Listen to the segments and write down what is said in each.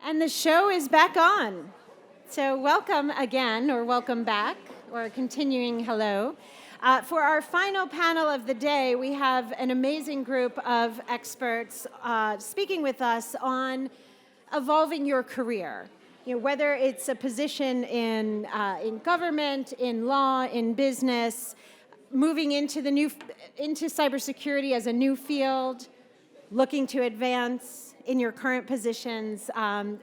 And the show is back on. So welcome again, or welcome back, or a continuing hello. For our final panel of the day, we have an amazing group of experts speaking with us on evolving your career. Whether it's a position in government, in law, in business, moving into cybersecurity as a new field, looking to advance in your current positions,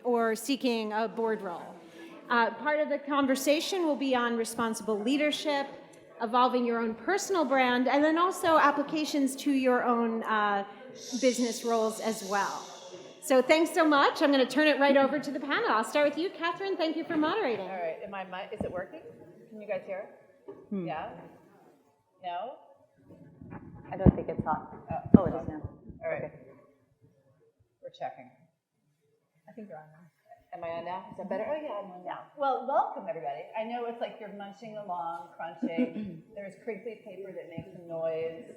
or seeking a board role. Part of the conversation will be on responsible leadership, evolving your own personal brand, and then also applications to your own business roles as well. So thanks so much. I'm going to turn it right over to the panel. I'll start with you, Catherine. Thank you for moderating. All right. Is it working? Can you guys hear it? Yeah? No? I don't think it's on. Oh, it is now. All right. Okay. We're checking. I think you're on now. Am I on now? Is that better? Oh, yeah, I'm on now. Well, welcome, everybody. I know it's like you're munching along, crunching. There's crinkly paper that makes a noise.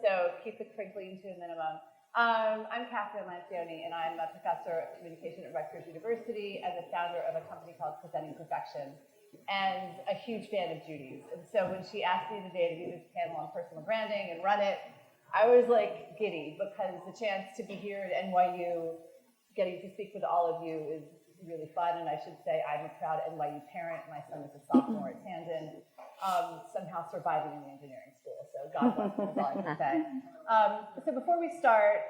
So keep the crinkling to a minimum. I'm Catherine Lancioni, and I'm a professor of communication at Rutgers University and the founder of a company called Presenting Perfection, and a huge fan of Judy's. And so when she asked me today to do this panel on personal branding and run it, I was like giddy, because the chance to be here at NYU, getting to speak with all of you, is really fun. And I should say I'm a proud NYU parent. My son is a sophomore at Tandon, somehow surviving in the engineering school. So God bless him, is all I can say. So before we start,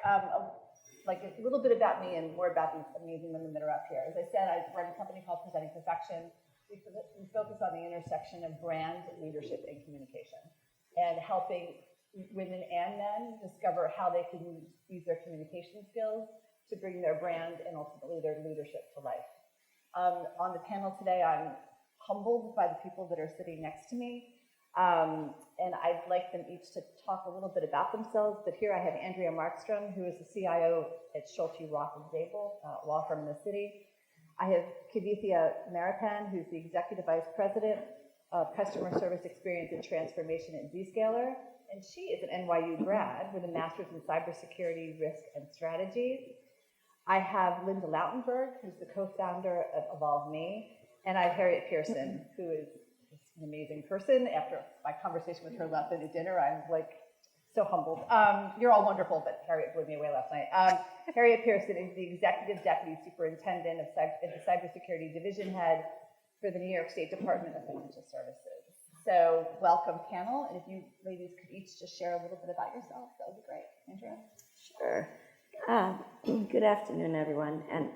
like a little bit about me and more about these amazing women that are up here. As I said, I run a company called Presenting Perfection. We focus on the intersection of brand, leadership, and communication, and helping women and men discover how they can use their communication skills to bring their brand and ultimately their leadership to life. On the panel today, I'm humbled by the people that are sitting next to me, and I'd like them each to talk a little bit about themselves. But here I have Andrea Markstrom, who is the CIO at Schulte, Roth & Zabel, law firm in the city. I have Kavithya Maripan, who's the Executive Vice President of Customer Service Experience and Transformation at Zscaler, and she is an NYU grad with a Master's in Cybersecurity, Risk, and Strategy. I have Linda Lautenberg, who's the co-founder of EvolveMe, and I have Harriet Pearson, who is an amazing person. After my conversation with her last night at dinner, I'm like so humbled. You're all wonderful, but Harriet blew me away last night. Harriet Pearson is the Executive Deputy Superintendent of the Cybersecurity Division Head for the New York State Department of Financial Services. So welcome, panel, and if you ladies could each just share a little bit about yourself, that would be great. Andrea? Sure. Good afternoon, everyone. And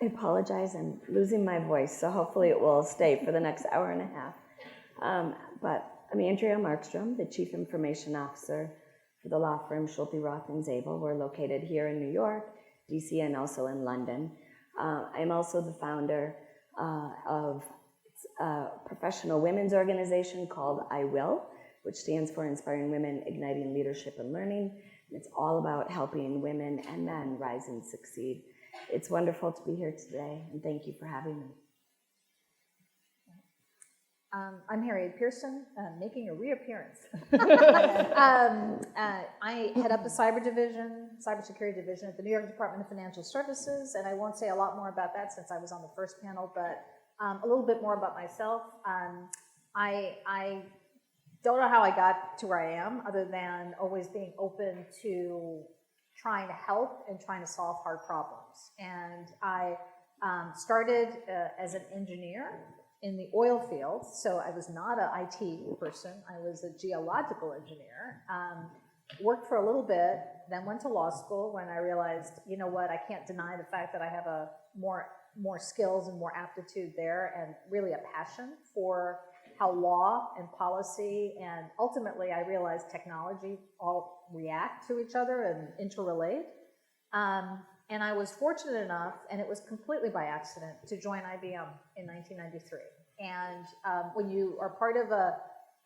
I apologize, I'm losing my voice, so hopefully it will stay for the next hour and a half. But I'm Andrea Markstrom, the Chief Information Officer for the law firm Schulte, Roth & Zabel. We're located here in New York, DC, and also in London. I'm also the founder of a professional women's organization called I Will, which stands for Inspiring Women, Igniting Leadership and Learning. And it's all about helping women and men rise and succeed. It's wonderful to be here today, and thank you for having me. I'm Harriet Pearson, making a reappearance. I head up the cybersecurity division at the New York Department of Financial Services, and I won't say a lot more about that since I was on the first panel, but a little bit more about myself. I don't know how I got to where I am, other than always being open to trying to help and trying to solve hard problems. And I started as an engineer in the oil field, so I was not an IT person. I was a geological engineer. Worked for a little bit, then went to law school when I realized, you know what, I can't deny the fact that I have a more skills and more aptitude there, and really a passion for how law and policy, and ultimately I realized technology all react to each other and interrelate. And I was fortunate enough, and it was completely by accident, to join IBM in 1993. And when you are part of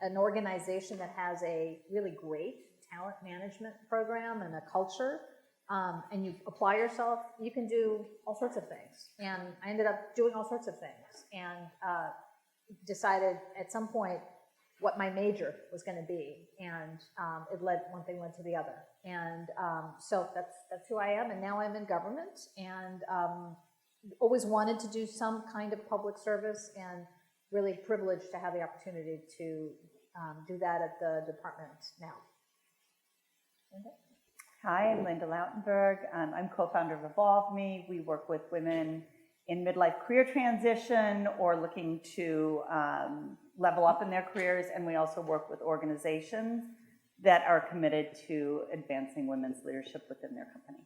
an organization that has a really great talent management program and a culture, and you apply yourself, you can do all sorts of things. And I ended up doing all sorts of things, and decided at some point what my major was going to be, and one thing led to the other, and so that's who I am. And now I'm in government, and always wanted to do some kind of public service, and really privileged to have the opportunity to do that at the department now. Hi, I'm Linda Lautenberg. I'm co-founder of Evolve Me. We work with women in midlife career transition or looking to level up in their careers, and we also work with organizations that are committed to advancing women's leadership within their company.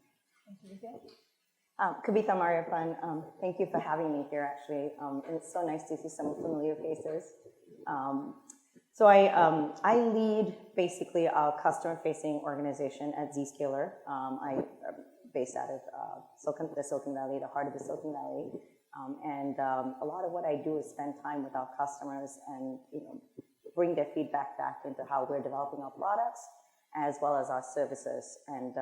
Kavitha Mariappan, thank you for having me here, actually. And it's so nice to see some familiar faces. So I lead basically a customer-facing organization at Zscaler. I'm based out of the Silicon Valley, the heart of the Silicon Valley. A lot of what I do is spend time with our customers and bring their feedback back into how we're developing our products as well as our services. And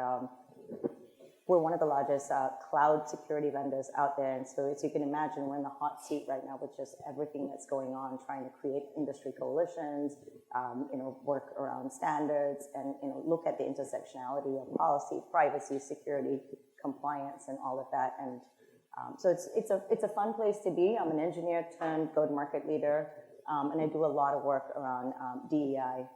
we're one of the largest cloud security vendors out there. And so as you can imagine, we're in the hot seat right now with just everything that's going on, trying to create industry coalitions, work around standards, and look at the intersectionality of policy, privacy, security, compliance, and all of that. And so it's a fun place to be. I'm an engineer turned go-to-market leader, and I do a lot of work around DEI,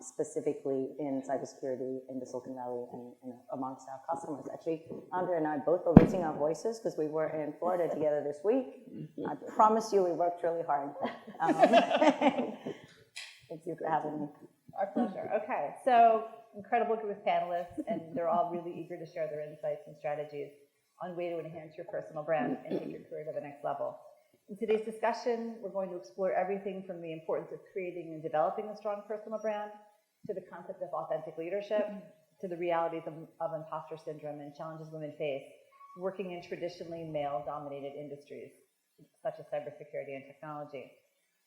specifically in cybersecurity in the Silicon Valley and amongst our customers. Actually, Andrea and I both are losing our voices because we were in Florida together this week. I promise you we worked really hard. Thank you for having me. Our pleasure. Okay, so incredible group of panelists, and they're all really eager to share their insights and strategies on way to enhance your personal brand and take your career to the next level. In today's discussion, we're going to explore everything from the importance of creating and developing a strong personal brand, to the concept of authentic leadership, to the realities of imposter syndrome and challenges women face working in traditionally male-dominated industries, such as cybersecurity and technology.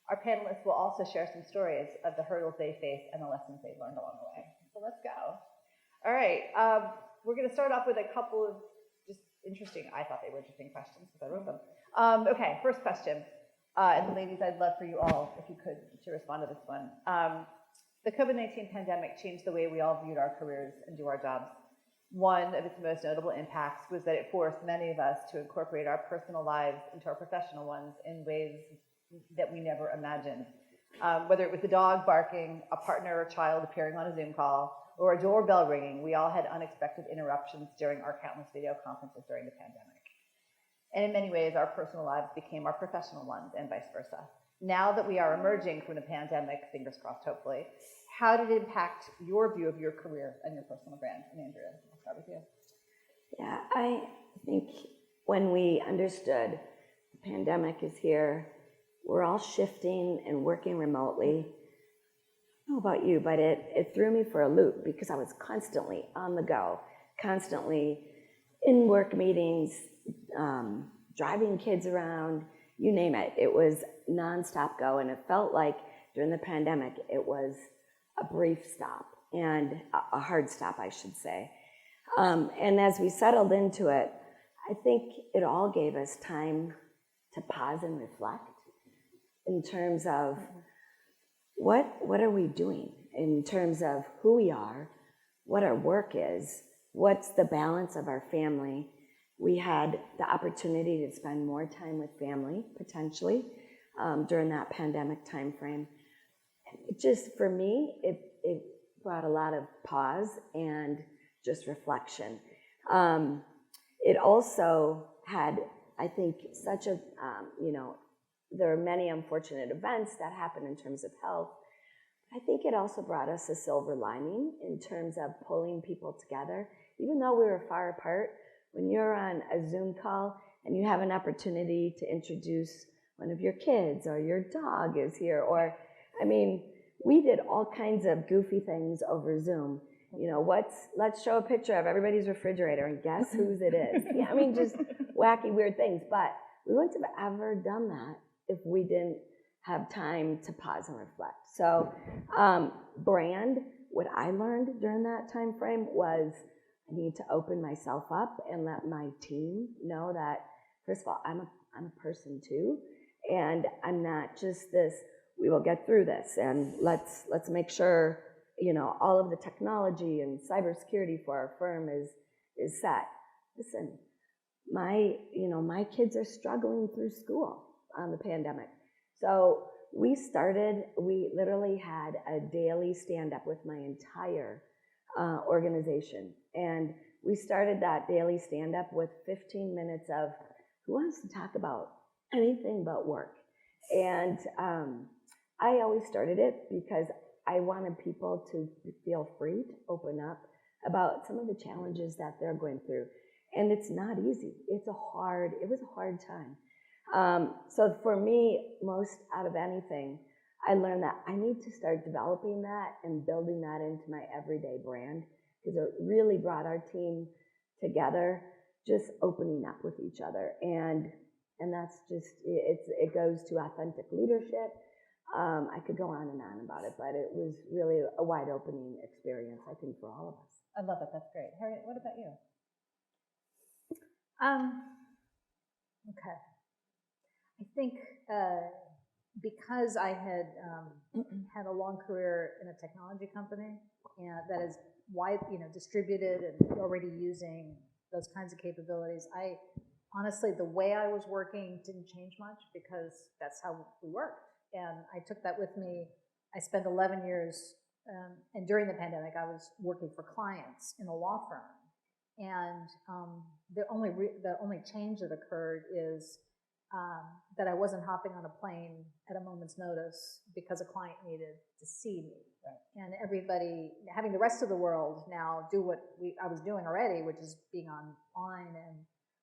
Our panelists will also share some stories of the hurdles they face and the lessons they've learned along the way. So let's go. All right, we're going to start off with a couple of just interesting, I thought they were interesting questions because I wrote them. Okay, first question. And ladies, I'd love for you all, if you could, to respond to this one. The COVID-19 pandemic changed the way we all viewed our careers and do our jobs. One of its most notable impacts was that it forced many of us to incorporate our personal lives into our professional ones in ways that we never imagined. Whether it was the dog barking, a partner or child appearing on a Zoom call, or a doorbell ringing, we all had unexpected interruptions during our countless video conferences during the pandemic. And in many ways, our personal lives became our professional ones, and vice versa. Now that we are emerging from the pandemic, fingers crossed, hopefully, how did it impact your view of your career and your personal brand? And Andrea, I'll start with you. Yeah, I think when we understood the pandemic is here, we're all shifting and working remotely. I don't know about you, but it threw me for a loop because I was constantly on the go, constantly in work meetings, driving kids around, you name it. It was nonstop go, and it felt like during the pandemic it was a brief stop and a hard stop, I should say. And as we settled into it, I think it all gave us time to pause and reflect in terms of what are we doing, in terms of who we are, what our work is, what's the balance of our family. We had the opportunity to spend more time with family, potentially, during that pandemic timeframe. It just, for me, it brought a lot of pause and just reflection. It also had, I think, such a, there are many unfortunate events that happened in terms of health. I think it also brought us a silver lining in terms of pulling people together. Even though we were far apart, when you're on a Zoom call and you have an opportunity to introduce one of your kids, or your dog is here, or, we did all kinds of goofy things over Zoom. Let's show a picture of everybody's refrigerator and guess whose it is. Just wacky, weird things. But we wouldn't have ever done that if we didn't have time to pause and reflect. So brand, what I learned during that time frame was I need to open myself up and let my team know that, first of all, I'm a person too, and I'm not just this, we will get through this, and let's make sure, all of the technology and cybersecurity for our firm is set. Listen, my kids are struggling through school on the pandemic. So we literally had a daily stand-up with my entire organization. And we started that daily stand-up with 15 minutes of, who wants to talk about anything but work? And I always started it because I wanted people to feel free to open up about some of the challenges that they're going through. And it's not easy. It was a hard time. So for me, most out of anything, I learned that I need to start developing that and building that into my everyday brand, because it really brought our team together, just opening up with each other. And that's just, it goes to authentic leadership. I could go on and on about it, but it was really a wide opening experience, I think, for all of us. I love it. That's great. Harriet, what about you? Okay. I think because I had had a long career in a technology company and that is distributed and already using those kinds of capabilities, honestly, the way I was working didn't change much because that's how we worked. And I took that with me. I spent 11 years, and during the pandemic, I was working for clients in a law firm. And the only change that occurred is that I wasn't hopping on a plane at a moment's notice because a client needed to see me. Right. And everybody, having the rest of the world now do what I was doing already, which is being online and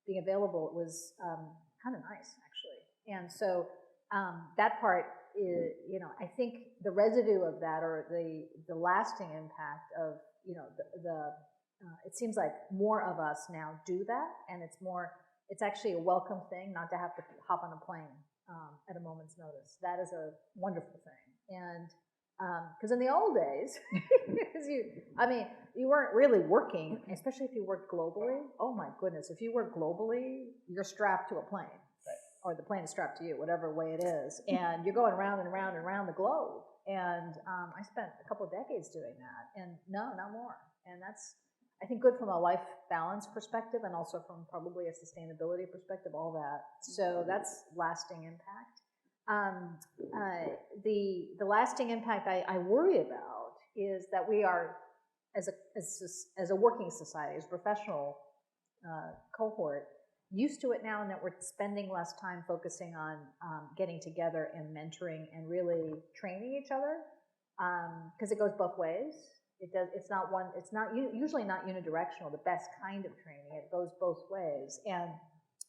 being available, it was kind of nice, actually. And so that part, I think the residue of that, or the lasting impact of, it seems like more of us now do that, and it's actually a welcome thing not to have to hop on a plane at a moment's notice. That is a wonderful thing. And because in the old days, you weren't really working, especially if you worked globally. Oh my goodness, if you work globally, you're strapped to a plane. Or the plane is strapped to you, whatever way it is. And you're going around and around and around the globe. And I spent a couple of decades doing that. And no, not more. And that's, I think, good from a life balance perspective and also from probably a sustainability perspective, all that. So that's lasting impact. The lasting impact I worry about is that we are, as a working society, as a professional cohort, used to it now, and that we're spending less time focusing on getting together and mentoring and really training each other, because it goes both ways. It's usually not unidirectional. The best kind of training, it goes both ways, and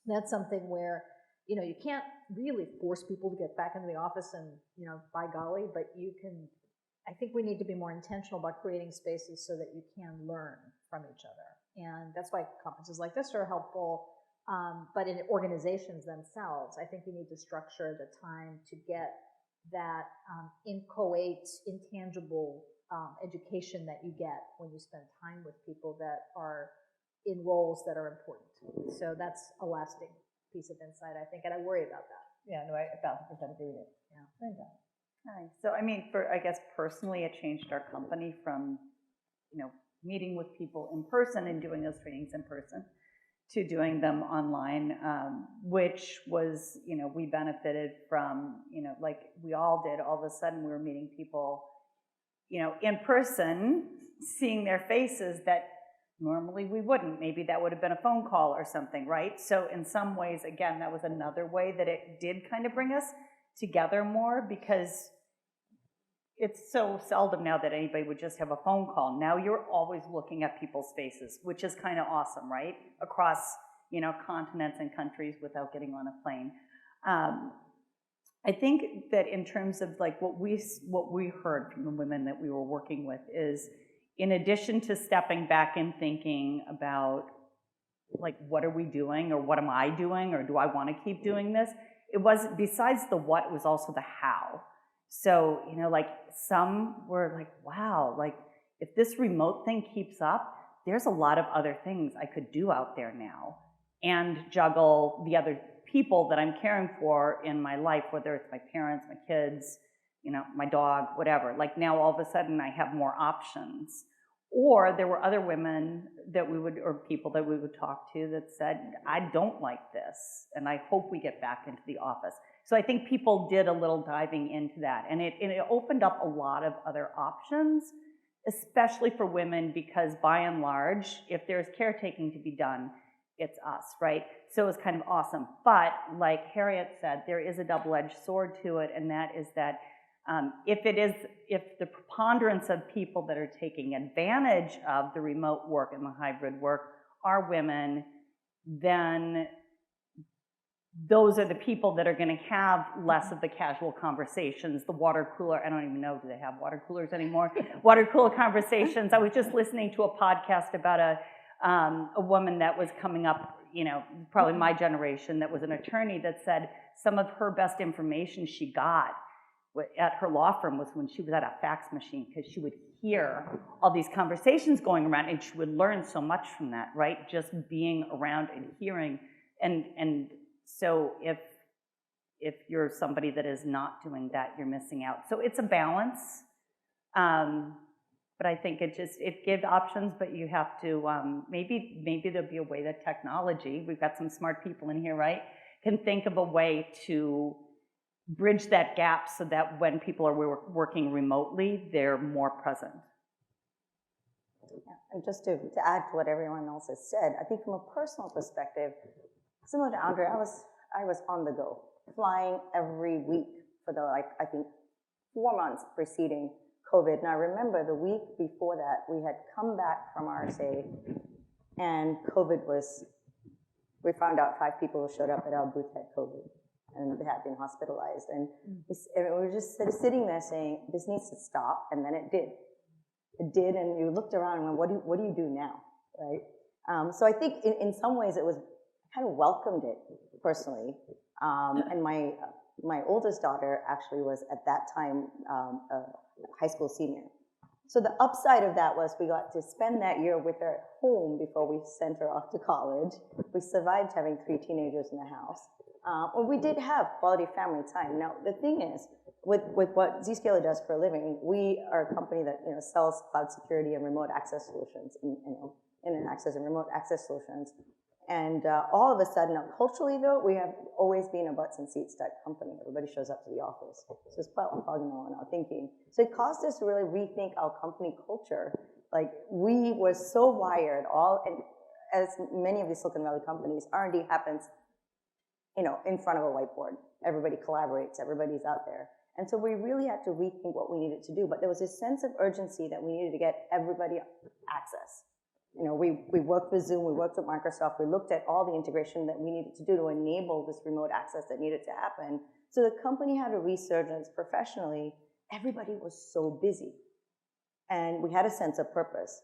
that's something where you can't really force people to get back into the office and by golly, but you can. I think we need to be more intentional about creating spaces so that you can learn from each other, and that's why conferences like this are helpful. But in organizations themselves, I think you need to structure the time to get that inchoate, intangible education that you get when you spend time with people that are in roles that are important. So that's a lasting piece of insight, I think, and I worry about that. Yeah, no, I 1,000% agree with it. Yeah. Nice. So, I guess personally, it changed our company from, meeting with people in person and doing those trainings in person to doing them online, which was, we benefited from, like we all did. All of a sudden, we were meeting people, in person, seeing their faces that normally we wouldn't. Maybe that would have been a phone call or something, right? So in some ways, again, that was another way that it did kind of bring us together more, because it's so seldom now that anybody would just have a phone call. Now you're always looking at people's faces, which is kind of awesome, right? Across, continents and countries without getting on a plane. I think that in terms of like what we heard from the women that we were working with is, in addition to stepping back and thinking about like, what are we doing, or what am I doing, or do I want to keep doing this? It was, besides the what, it was also the how. So, like some were like, wow, like if this remote thing keeps up, there's a lot of other things I could do out there now and juggle the other people that I'm caring for in my life, whether it's my parents, my kids, my dog, whatever. Like now all of a sudden I have more options. Or there were other women that we would, or people that we would talk to that said, I don't like this, and I hope we get back into the office. So I think people did a little diving into that, and it opened up a lot of other options, especially for women, because by and large, if there's caretaking to be done, it's us, right? So it was kind of awesome. But like Harriet said, there is a double-edged sword to it, and that is that if the preponderance of people that are taking advantage of the remote work and the hybrid work are women, then those are the people that are going to have less of the casual conversations, the water cooler, I don't even know, do they have water coolers anymore? Water cooler conversations. I was just listening to a podcast about a woman that was coming up, you know, probably my generation, that was an attorney, that said some of her best information she got at her law firm was when she was at a fax machine, because she would hear all these conversations going around, and she would learn so much from that, right? Just being around and hearing. And so if you're somebody that is not doing that, you're missing out. So it's a balance. But I think it gives options, but you have to, maybe there'll be a way that technology, we've got some smart people in here, right, can think of a way to bridge that gap so that when people are working remotely, they're more present. Yeah. And just to add to what everyone else has said, I think from a personal perspective, similar to Andrea, I was on the go, flying every week for the, I think 4 months preceding COVID. And I remember the week before that, we had come back from RSA, and COVID was, we found out 5 people who showed up at our booth had COVID, and they had been hospitalized. And we were just sitting there saying, this needs to stop, and then it did. It did, and you looked around and went, what do you do now, right? So I think in some ways it was, kind of welcomed it personally. And my oldest daughter actually was at that time a high school senior. So the upside of that was we got to spend that year with her at home before we sent her off to college. We survived having 3 teenagers in the house. Well, we did have quality family time. Now, the thing is, with what Zscaler does for a living, we are a company that sells cloud security and remote access solutions, internet access and remote access solutions. And all of a sudden, culturally though, we have always been a butts and seats type company. Everybody shows up to the office. So it's quite orthogonal in our thinking. So it caused us to really rethink our company culture. Like, we were so wired, and as many of these Silicon Valley companies, R&D happens, in front of a whiteboard. Everybody collaborates, everybody's out there. And so we really had to rethink what we needed to do. But there was a sense of urgency that we needed to get everybody access. We worked with Zoom, we worked with Microsoft, we looked at all the integration that we needed to do to enable this remote access that needed to happen. So the company had a resurgence professionally. Everybody was so busy. And we had a sense of purpose.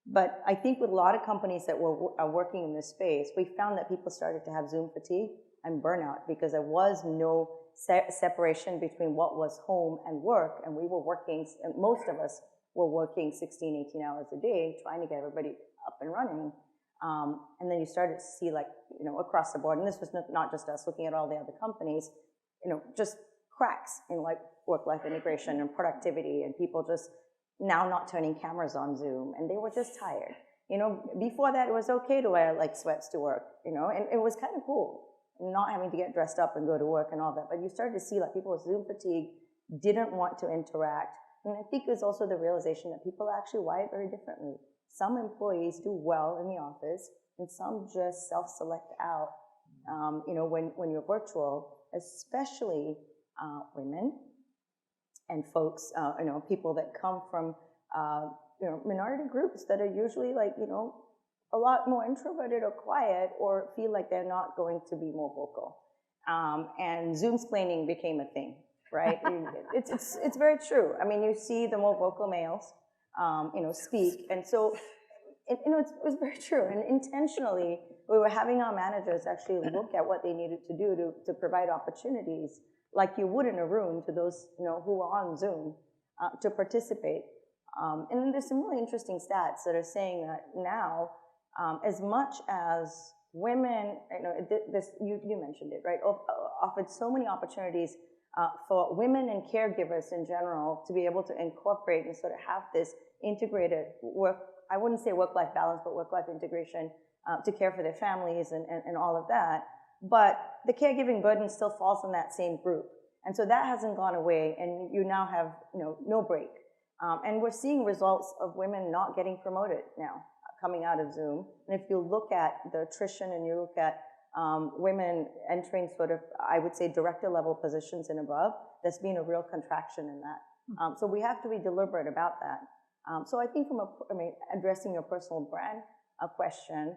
But I think with a lot of companies that are working in this space, we found that people started to have Zoom fatigue and burnout because there was no separation between what was home and work. And we were working, and most of us were working 16, 18 hours a day, trying to get everybody up and running. And then you started to see, across the board, and this was not just us, looking at all the other companies, just cracks in work-life integration and productivity, and people just now not turning cameras on Zoom, and they were just tired. Before that, it was okay to wear sweats to work, and it was kind of cool, not having to get dressed up and go to work and all that. But you started to see people with Zoom fatigue, didn't want to interact. And I think it's also the realization that people are actually wired very differently. Some employees do well in the office, and some just self-select out, when you're virtual, especially women and folks, people that come from, minority groups that are usually a lot more introverted or quiet, or feel like they're not going to be more vocal. And Zoom-splaining became a thing. Right? It's very true. I mean, you see the more vocal males, speak. And so, it was very true. And intentionally, we were having our managers actually look at what they needed to do to provide opportunities, like you would in a room, to those, who are on Zoom, to participate. And then there's some really interesting stats that are saying that now, as much as women, you mentioned it, right? Offered so many opportunities for women and caregivers in general to be able to incorporate and sort of have this integrated work, I wouldn't say work-life balance, but work-life integration to care for their families and all of that. But the caregiving burden still falls on that same group. And so that hasn't gone away, and you now have, no break. And we're seeing results of women not getting promoted now, coming out of Zoom. And if you look at the attrition and you look at women entering sort of, I would say, director level positions and above, there's been a real contraction in that. So we have to be deliberate about that. So I think addressing your personal brand question,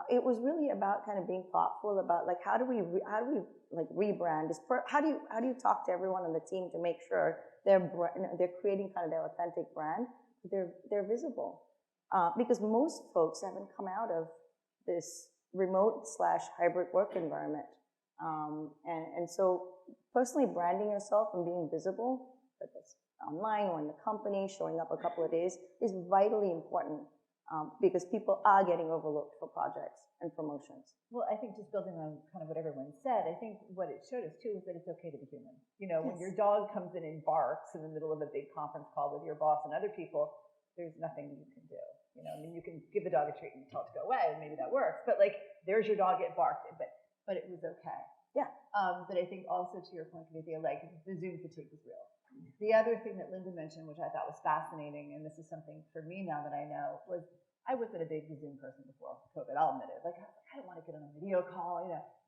it was really about kind of being thoughtful about like how do we like rebrand? How do you talk to everyone on the team to make sure they're creating kind of their authentic brand, they're visible, because most folks haven't come out of this remote/hybrid work environment, and so personally branding yourself and being visible, whether it's online or in the company, showing up a couple of days is vitally important. Because people are getting overlooked for projects and promotions. Well, I think just building on kind of what everyone said, I think what it showed us too is that it's okay to be human. When your dog comes in and barks in the middle of a big conference call with your boss and other people, there's nothing you can do. You can give the dog a treat and tell it to go away, and maybe that works. But like, there's your dog, it barked, but it was okay. Yeah. But I think also to your point, Cynthia, like the Zoom fatigue is real. The other thing that Linda mentioned, which I thought was fascinating, and this is something for me now that I know, was I wasn't a big Zoom person before COVID, I'll admit it. Like, I don't want to get on a video call,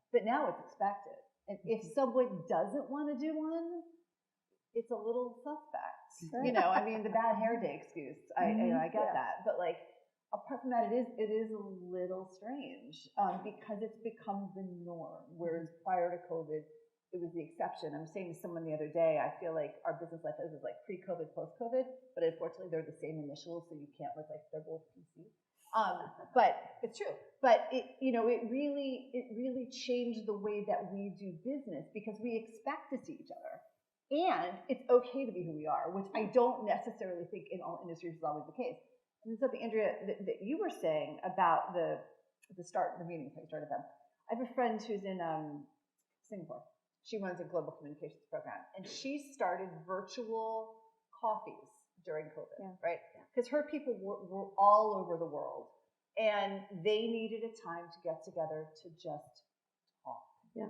but now it's expected. And if someone doesn't want to do one, it's a little suspect. Right. The bad hair day excuse, I get that. But like, apart from that, it is a little strange because it's become the norm, whereas prior to COVID, it was the exception. I'm saying to someone the other day, I feel like our business life is like pre-COVID, post-COVID, but unfortunately they're the same initials, so you can't look like they're both PC. But it's true. But it really changed the way that we do business because we expect to see each other, and it's okay to be who we are, which I don't necessarily think in all industries is always the case. And something, Andrea, that you were saying about the start of the meeting, how you started them. I have a friend who's in Singapore. She runs a global communications program, and she started virtual coffees during COVID, right? Because her people were all over the world, and they needed a time to get together to just talk. Yeah.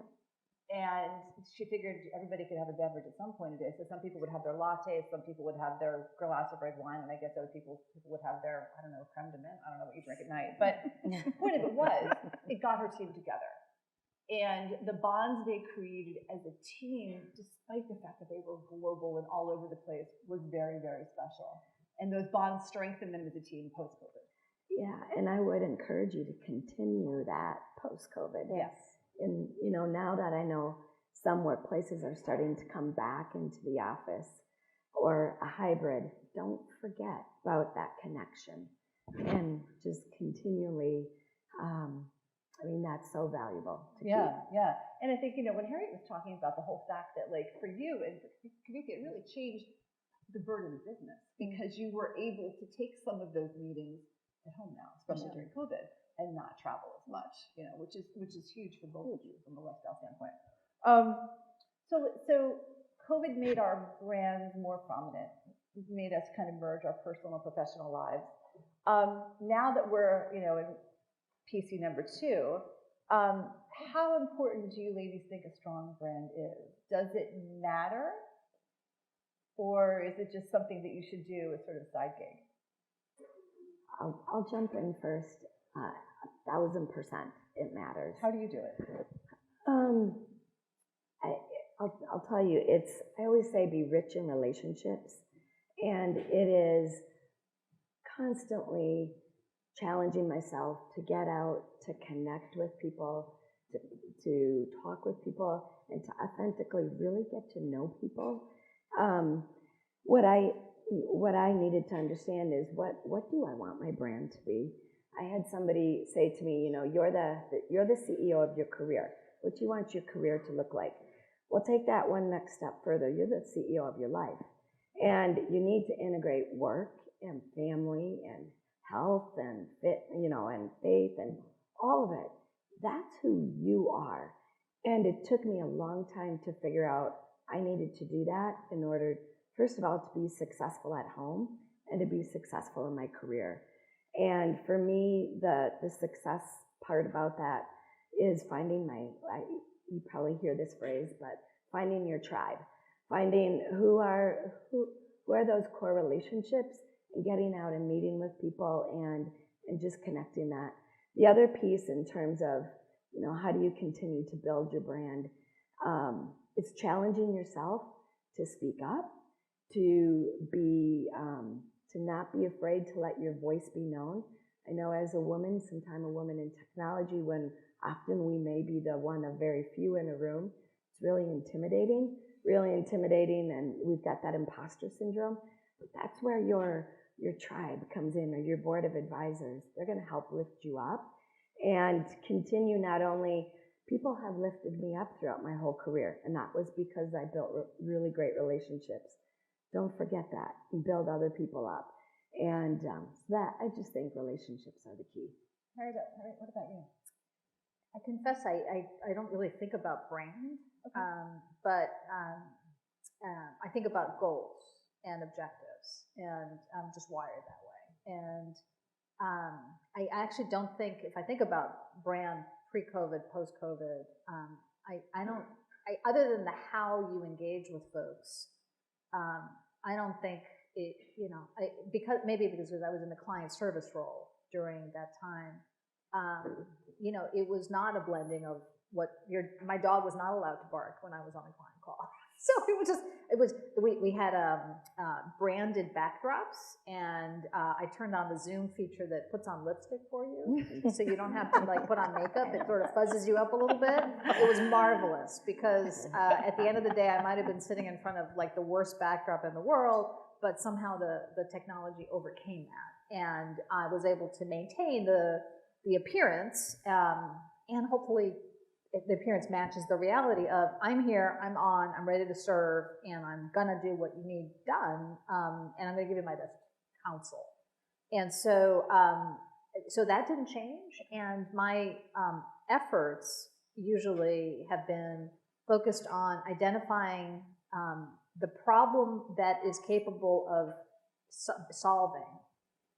And she figured everybody could have a beverage at some point a day. So some people would have their lattes, some people would have their glass of red wine, and I guess other people would have their, creme de menthe. I don't know what you drink at night. But the point of it was, it got her team together. And the bonds they created as a team, despite the fact that they were global and all over the place, was very, very special. And those bonds strengthened them as a team post-COVID. Yeah, and I would encourage you to continue that post-COVID. Yes. And, now that I know some workplaces are starting to come back into the office or a hybrid, don't forget about that connection and just continually, that's so valuable to keep. Yeah. And I think, when Harriet was talking about the whole fact that, like, for you and for Kavika, it really changed the burden of business because you were able to take some of those meetings at home now, especially during COVID, and not travel as much, which is huge for both of you from a lifestyle standpoint. So COVID made our brands more prominent. It made us kind of merge our personal and professional lives. Now that we're, in PC number 2, how important do you ladies think a strong brand is? Does it matter? Or is it just something that you should do as sort of a side gig? I'll jump in first. 1,000% it matters. How do you do it? I'll tell you, I always say be rich in relationships, and it is constantly challenging myself to get out, to connect with people, to talk with people, and to authentically really get to know people. What I needed to understand is what do I want my brand to be? I had somebody say to me, you're the CEO of your career. What do you want your career to look like? Well, take that one next step further. You're the CEO of your life. And you need to integrate work and family and health and fit, and faith and all of it. That's who you are. And it took me a long time to figure out I needed to do that in order, first of all, to be successful at home, and to be successful in my career. And for me, the success part about that is finding you probably hear this phrase, but finding your tribe, finding who are those core relationships, and getting out and meeting with people and just connecting that. The other piece in terms of, how do you continue to build your brand? It's challenging yourself to speak up, to not be afraid to let your voice be known. I know as a woman, sometimes a woman in technology, when often we may be the one of very few in a room, it's really intimidating, and we've got that imposter syndrome. But that's where your tribe comes in, or your board of advisors. They're going to help lift you up and continue. Not only people have lifted me up throughout my whole career, and that was because I built really great relationships. Don't forget that, and build other people up. And so that, I just think relationships are the key. Harry, what about you? I confess I don't really think about brand, but I think about goals and objectives, and I'm just wired that way. And I actually don't think, if I think about brand pre-COVID, post-COVID, other than the how you engage with folks, I don't think it, because I was in the client service role during that time, it was not a blending of my dog was not allowed to bark when I was on a client call. So we had branded backdrops, and I turned on the Zoom feature that puts on lipstick for you, so you don't have to put on makeup. It sort of fuzzes you up a little bit. It was marvelous because at the end of the day, I might have been sitting in front of the worst backdrop in the world, but somehow the technology overcame that, and I was able to maintain the appearance, and hopefully the appearance matches the reality of I'm here, I'm on, I'm ready to serve, and I'm gonna do what you need done, and I'm gonna give you my best counsel. And so so that didn't change, and my efforts usually have been focused on identifying the problem that is capable of solving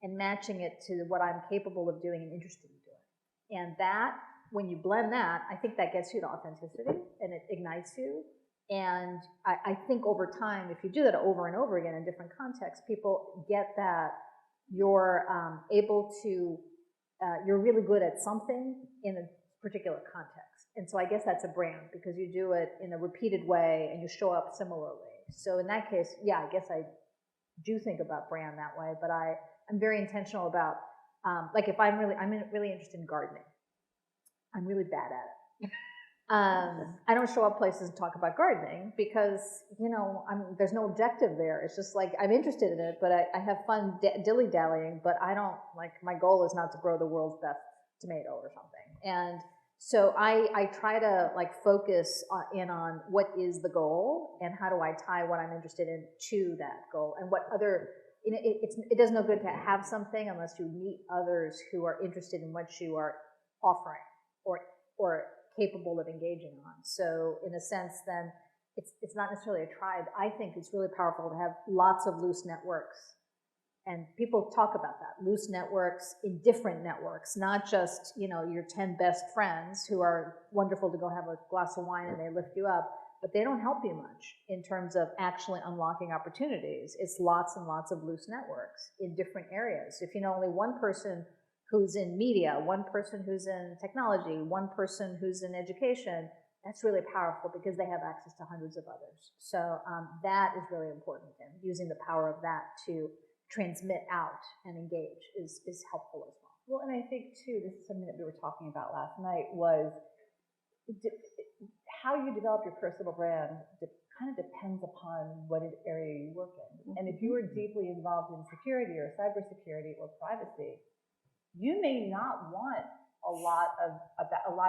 and matching it to what I'm capable of doing and interested in doing. And that, when you blend that, I think that gets you to authenticity, and it ignites you. And I think over time, if you do that over and over again in different contexts, people get that you're able to, you're really good at something in a particular context. And so I guess that's a brand, because you do it in a repeated way and you show up similarly. So in that case, yeah, I guess I do think about brand that way, but I'm very intentional about, if I'm really interested in gardening. I'm really bad at it. I don't show up places and talk about gardening because, there's no objective there. It's just I'm interested in it, but I have fun dilly-dallying, but I don't, my goal is not to grow the world's best tomato or something. And so I try to focus in on what is the goal and how do I tie what I'm interested in to that goal, and what other, it does no good to have something unless you meet others who are interested in what you are offering or capable of engaging on. So in a sense, then it's not necessarily a tribe. I think it's really powerful to have lots of loose networks. And people talk about that, loose networks in different networks, not just, your 10 best friends who are wonderful to go have a glass of wine and they lift you up, but they don't help you much in terms of actually unlocking opportunities. It's lots and lots of loose networks in different areas. If you know only one person who's in media, one person who's in technology, one person who's in education, that's really powerful because they have access to hundreds of others. So that is really important, and using the power of that to transmit out and engage is helpful as well. Well, and I think too, this is something that we were talking about last night, was how you develop your personal brand kind of depends upon what area you work in. And if you are deeply involved in security or cybersecurity or privacy, you may not want a lot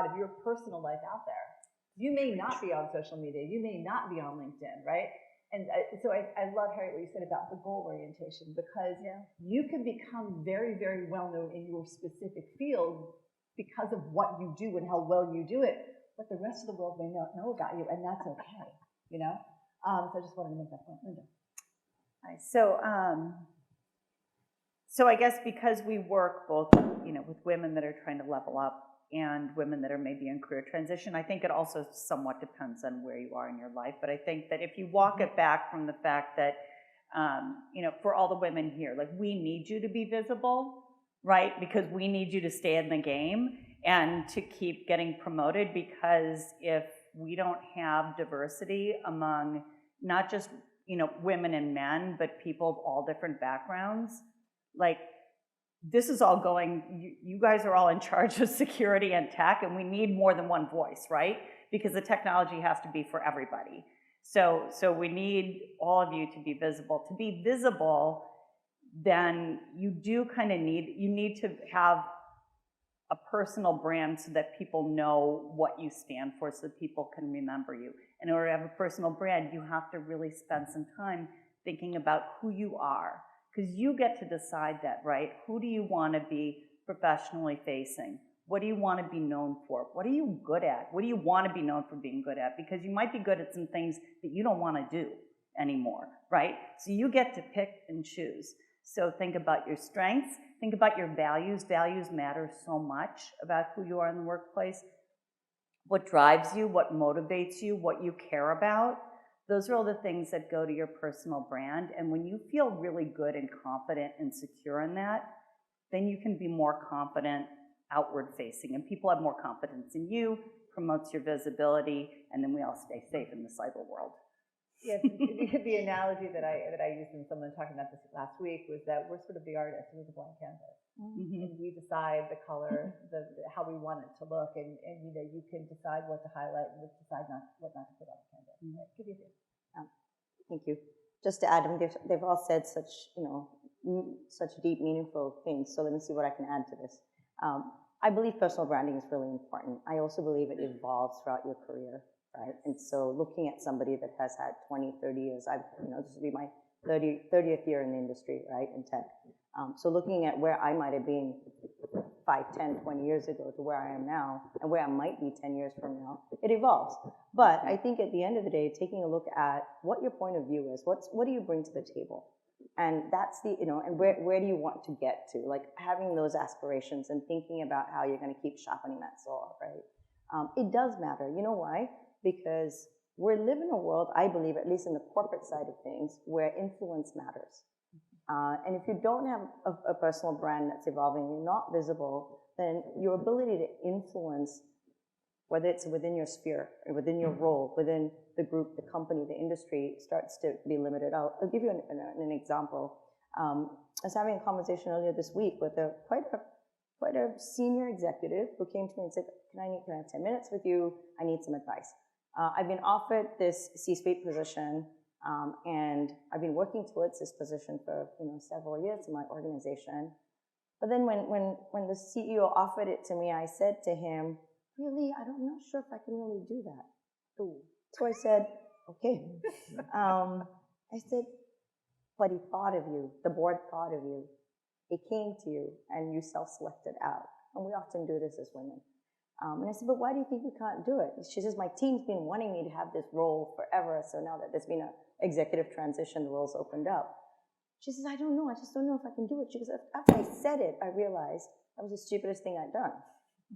of your personal life out there. You may not be on social media. You may not be on LinkedIn, right? And so I love, Harriet, what you said about the goal orientation, because you can become very, very well known in your specific field because of what you do and how well you do it, but the rest of the world may not know about you, and that's okay, So I just wanted to make that point, Linda. Nice. So So I guess because we work both, with women that are trying to level up and women that are maybe in career transition, I think it also somewhat depends on where you are in your life. But I think that if you walk it back from the fact that, for all the women here, like, we need you to be visible, right? Because we need you to stay in the game and to keep getting promoted, because if we don't have diversity among not just, women and men, but people of all different backgrounds, like, this is all going, you guys are all in charge of security and tech, and we need more than one voice, right? Because the technology has to be for everybody. So we need all of you to be visible. To be visible, then you do kind of need to have a personal brand so that people know what you stand for, so that people can remember you. In order to have a personal brand, you have to really spend some time thinking about who you are, because you get to decide that, right? Who do you want to be professionally facing? What do you want to be known for? What are you good at? What do you want to be known for being good at? Because you might be good at some things that you don't want to do anymore, right? So you get to pick and choose. So think about your strengths, think about your values. Values matter so much about who you are in the workplace. What drives you, what motivates you, what you care about. Those are all the things that go to your personal brand. And when you feel really good and confident and secure in that, then you can be more confident outward facing. And people have more confidence in you, promotes your visibility, and then we all stay safe in the cyber world. Yeah, the analogy that I used when someone talking about this last week was that we're sort of the artist with a blank canvas. And we decide the color, how we want it to look, and you can decide what to highlight and decide what not to put on the canvas. Right? Good idea. Thank you. Just to add, they've all said such, such deep, meaningful things. So let me see what I can add to this. I believe personal branding is really important. I also believe it evolves throughout your career, right? And so looking at somebody that has had 20, 30 years, this will be my 30th year in the industry, right, in tech. So looking at where I might have been 5, 10, 20 years ago to where I am now, and where I might be 10 years from now, it evolves. But I think at the end of the day, taking a look at what your point of view is, what do you bring to the table? And that's and where do you want to get to? Like, having those aspirations and thinking about how you're going to keep sharpening that sword, right? It does matter. You know why? Because we live in a world, I believe, at least in the corporate side of things, where influence matters. And if you don't have a personal brand that's evolving, you're not visible, then your ability to influence, whether it's within your sphere, or within your role, within the group, the company, the industry, starts to be limited. I'll give you an example. I was having a conversation earlier this week with quite a senior executive who came to me and said, can I have 10 minutes with you? I need some advice. I've been offered this C-suite position, and I've been working towards this position for several years in my organization. But then when the CEO offered it to me, I said to him, really, I'm not sure if I can really do that. Ooh. So I said, okay. I said, but he thought of you. The board thought of you. It came to you, and you self-selected out. And we often do this as women. And I said, but why do you think we can't do it? She says, my team's been wanting me to have this role forever, so now that there's been an executive transition, the role's opened up. She says, I don't know, I just don't know if I can do it. She goes, after I said it, I realized that was the stupidest thing I'd done,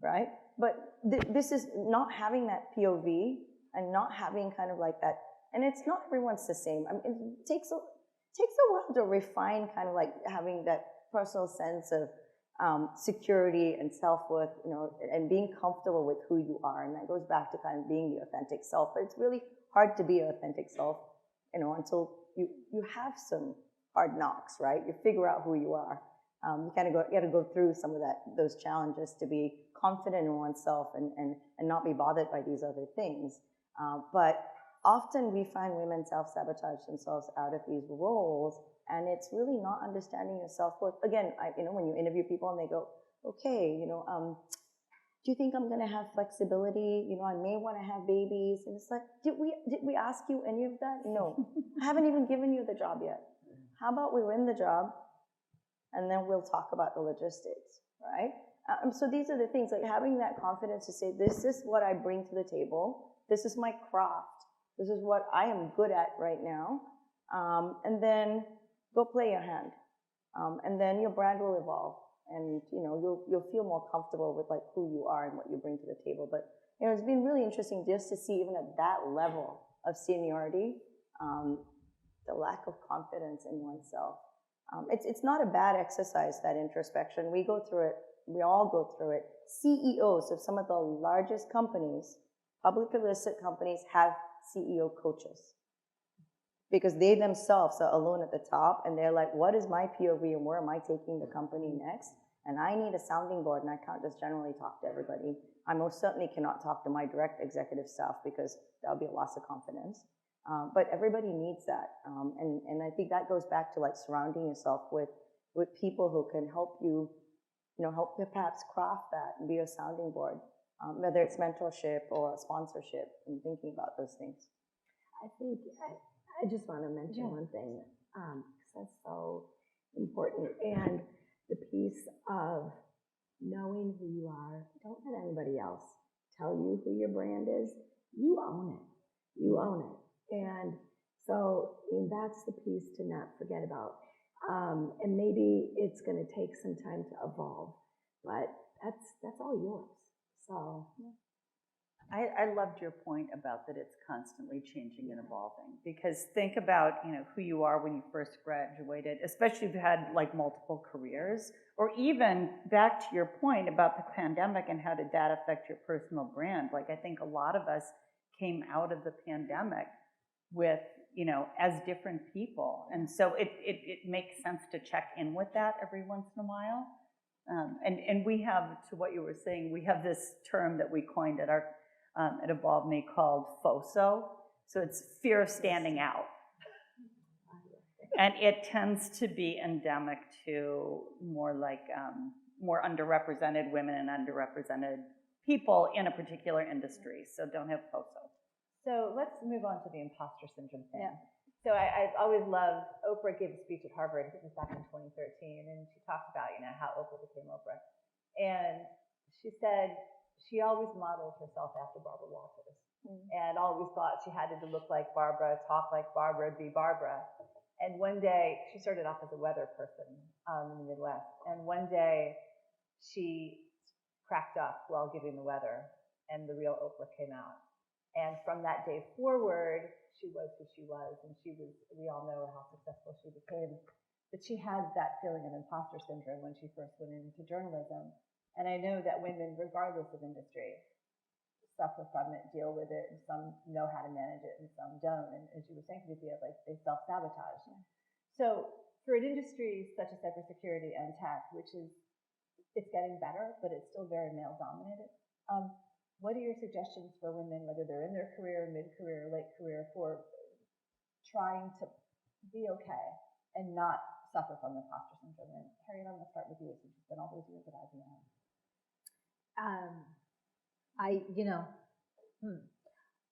right? But this is not having that POV and not having kind of like that, and it's not everyone's the same. I mean, it takes a while to refine kind of like having that personal sense of security and self-worth, and being comfortable with who you are. And that goes back to kind of being the authentic self. But it's really hard to be an authentic self, until you have some hard knocks, right? You figure out who you are. You kind of got to go through some of those challenges to be confident in oneself and not be bothered by these other things. But often we find women self-sabotage themselves out of these roles, and it's really not understanding your self-worth. Again, when you interview people and they go, okay, do you think I'm going to have flexibility? I may want to have babies. And it's like, did we ask you any of that? No. I haven't even given you the job yet. How about we win the job, and then we'll talk about the logistics, right? So these are the things, like having that confidence to say, this is what I bring to the table. This is my craft. This is what I am good at right now. And then go play your hand. And then your brand will evolve, and you'll feel more comfortable with like who you are and what you bring to the table. But it's been really interesting just to see even at that level of seniority, the lack of confidence in oneself. It's not a bad exercise, that introspection. We go through it. We all go through it. CEOs of some of the largest companies, publicly listed companies, have CEO coaches because they themselves are alone at the top, and they're like, what is my POV and where am I taking the company next? And I need a sounding board, and I can't just generally talk to everybody. I most certainly cannot talk to my direct executive staff because that'll be a loss of confidence. But everybody needs that. And I think that goes back to like surrounding yourself with people who can help you, help you perhaps craft that and be a sounding board, whether it's mentorship or sponsorship, and thinking about those things. I think I just want to mention one thing, because that's so important. And the piece of knowing who you are, don't let anybody else tell you who your brand is. You own it. You own it. And so that's the piece to not forget about. And maybe it's going to take some time to evolve, but that's all yours. So I loved your point about that it's constantly changing and evolving, because think about, who you are when you first graduated, especially if you had like multiple careers, or even back to your point about the pandemic and how did that affect your personal brand. Like, I think a lot of us came out of the pandemic with, as different people. And so it makes sense to check in with that every once in a while. And we have, to what you were saying, we have this term that we coined at Evolve Me called FOSO. So it's fear of standing out. And it tends to be endemic to more like more underrepresented women and underrepresented people in a particular industry. So don't have FOSO. So let's move on to the imposter syndrome thing. Yeah. So I always love, Oprah gave a speech at Harvard, I think it was back in 2013, and she talked about, how Oprah became Oprah. And she said she always modeled herself after Barbara Walters, and always thought she had to look like Barbara, talk like Barbara, be Barbara. And one day, she started off as a weather person in the Midwest, and one day she cracked up while giving the weather, and the real Oprah came out. And from that day forward, she was who she was, and we all know how successful she became. But she had that feeling of imposter syndrome when she first went into journalism. And I know that women, regardless of industry, suffer from it, deal with it, and some know how to manage it and some don't. And as you were saying, Cynthia, like they self-sabotage. So for an industry such as cybersecurity and tech, it's getting better, but it's still very male-dominated. What are your suggestions for women, whether they're in their career, mid-career, late career, for trying to be okay and not suffer from imposter syndrome? And Harriet, I'm going to start with you, since you've been all those years at IBM.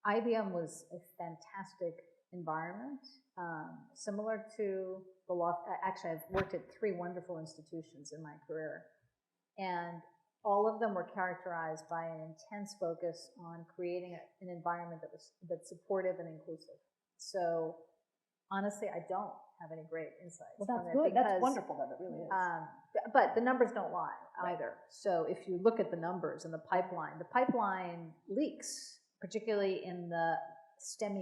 IBM was a fantastic environment, similar to the law. Actually, I've worked at 3 wonderful institutions in my career, and all of them were characterized by an intense focus on creating an environment that's supportive and inclusive. So honestly, I don't have any great insights. Well, that's good. That's wonderful, that it really is. But the numbers don't lie either. So if you look at the numbers and the pipeline leaks, particularly in the STEM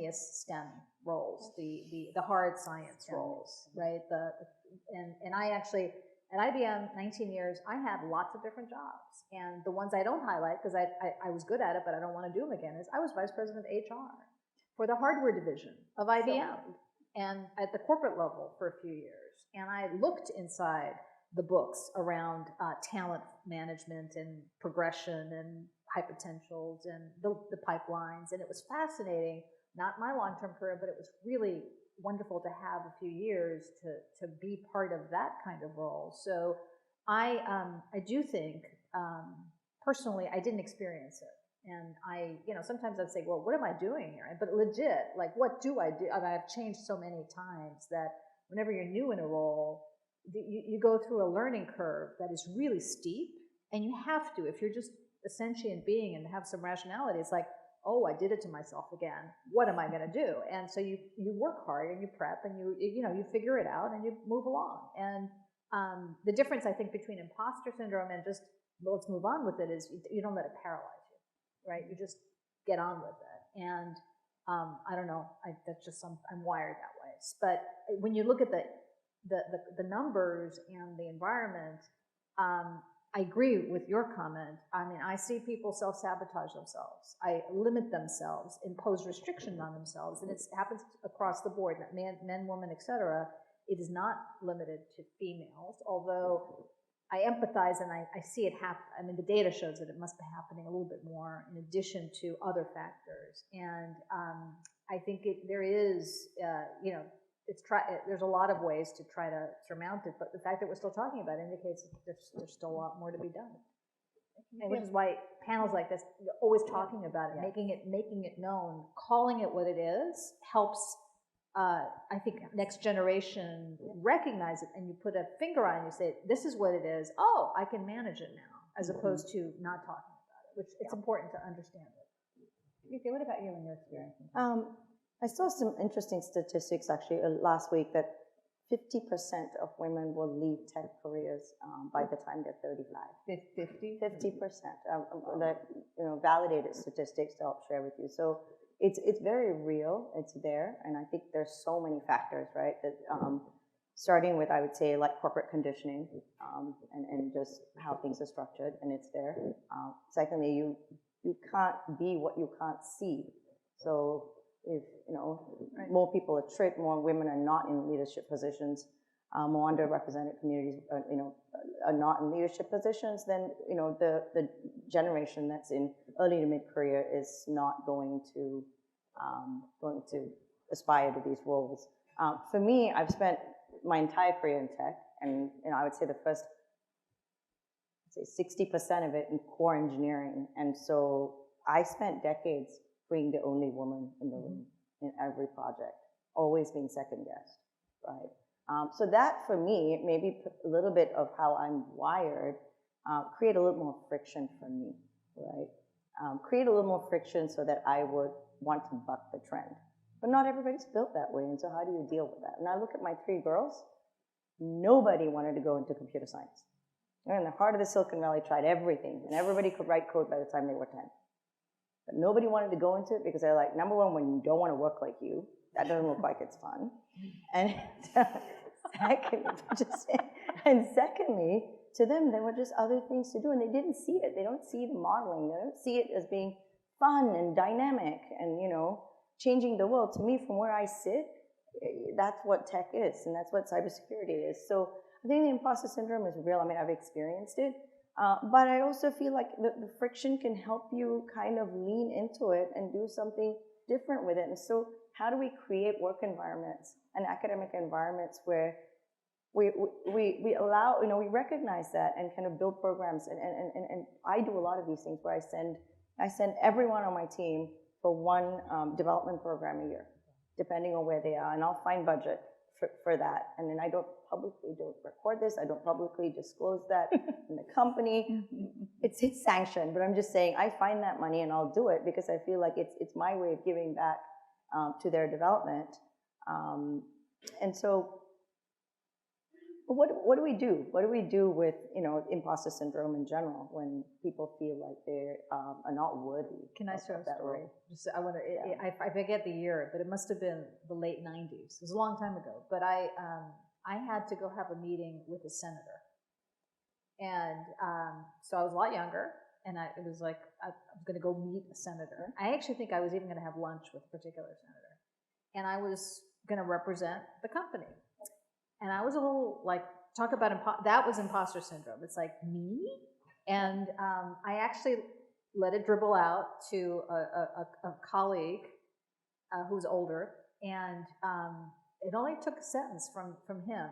roles, the hard science roles, right? And I actually, at IBM, 19 years, I had lots of different jobs. And the ones I don't highlight, because I was good at it, but I don't want to do them again, is I was vice president of HR for the hardware division of IBM, and at the corporate level for a few years. And I looked inside the books around talent management and progression and high potentials and the pipelines. And it was fascinating, not my long-term career, but it was really wonderful to have a few years to be part of that kind of role. So I do think, personally, I didn't experience it. And sometimes I'd say, well, what am I doing here? But legit, like, what do I do? And I've changed so many times that whenever you're new in a role, you go through a learning curve that is really steep, and you have to, if you're just a sentient being and have some rationality, it's like, oh, I did it to myself again. What am I going to do? And so you work hard and you prep and you figure it out and you move along. And The difference, I think, between imposter syndrome and just, well, let's move on with it is you don't let it paralyze you, right? You just get on with it. And I don't know, that's just I'm wired that way. But when you look at the numbers and the environment, I agree with your comment. I mean, I see people self-sabotage themselves. I limit themselves, impose restrictions on themselves, and it happens across the board, men, women, etc. It is not limited to females, although I empathize and I see it happen. I mean, the data shows that it must be happening a little bit more in addition to other factors. And I think there is, there's a lot of ways to try to surmount it, but the fact that we're still talking about it indicates that there's still a lot more to be done. And which is why panels like this, always talking about it, making it known, calling it what it is, helps. I think next generation recognize it, and you put a finger on it and you say, this is what it is. Oh, I can manage it now, as opposed to not talking about it, which it's important to understand it. What about you and your experience? I saw some interesting statistics actually last week that 50% of women will leave tech careers by the time they're 35. 50? 50%. That, validated statistics to help share with you. So it's very real. It's there, and I think there's so many factors, right? That starting with, I would say, like corporate conditioning and just how things are structured, and it's there. Secondly, you can't be what you can't see. So if more people are tricked, more women are not in leadership positions, more underrepresented communities are not in leadership positions, then the generation that's in early to mid career is not going to aspire to these roles. For me, I've spent my entire career in tech, and I would say the first 60% of it in core engineering, and so I spent decades being the only woman in the room in every project, always being second guessed, right? So that for me, maybe a little bit of how I'm wired, create a little more friction for me, right? Create a little more friction so that I would want to buck the trend. But not everybody's built that way, and so how do you deal with that? And I look at my 3 girls, nobody wanted to go into computer science. They're in the heart of the Silicon Valley, tried everything, and everybody could write code by the time they were 10. But nobody wanted to go into it because they're like, number one, when you don't want to work like you, that doesn't look like it's fun. And secondly, to them, there were just other things to do, and they didn't see it. They don't see the modeling. They don't see it as being fun and dynamic and, changing the world. To me, from where I sit, that's what tech is, and that's what cybersecurity is. So I think the imposter syndrome is real. I mean, I've experienced it. But I also feel like the friction can help you kind of lean into it and do something different with it. And so how do we create work environments and academic environments where we allow, we recognize that and kind of build programs. And I do a lot of these things where I send everyone on my team for one development program a year, depending on where they are. And I'll find budget for that. And then I don't record this. I don't publicly disclose that in the company. It's sanctioned, but I'm just saying I find that money and I'll do it because I feel like it's my way of giving back to their development. And so what do we do? What do we do with, imposter syndrome in general when people feel like they are not worthy? Can I share a story? I forget the year, but it must have been the late 90s. It was a long time ago. But I had to go have a meeting with a senator. And so I was a lot younger, and it was like I was going to go meet a senator. I actually think I was even going to have lunch with a particular senator. And I was going to represent the company. And I was a little like, talk about, that was imposter syndrome. It's like, me? And I actually let it dribble out to a colleague who was older. And it only took a sentence from him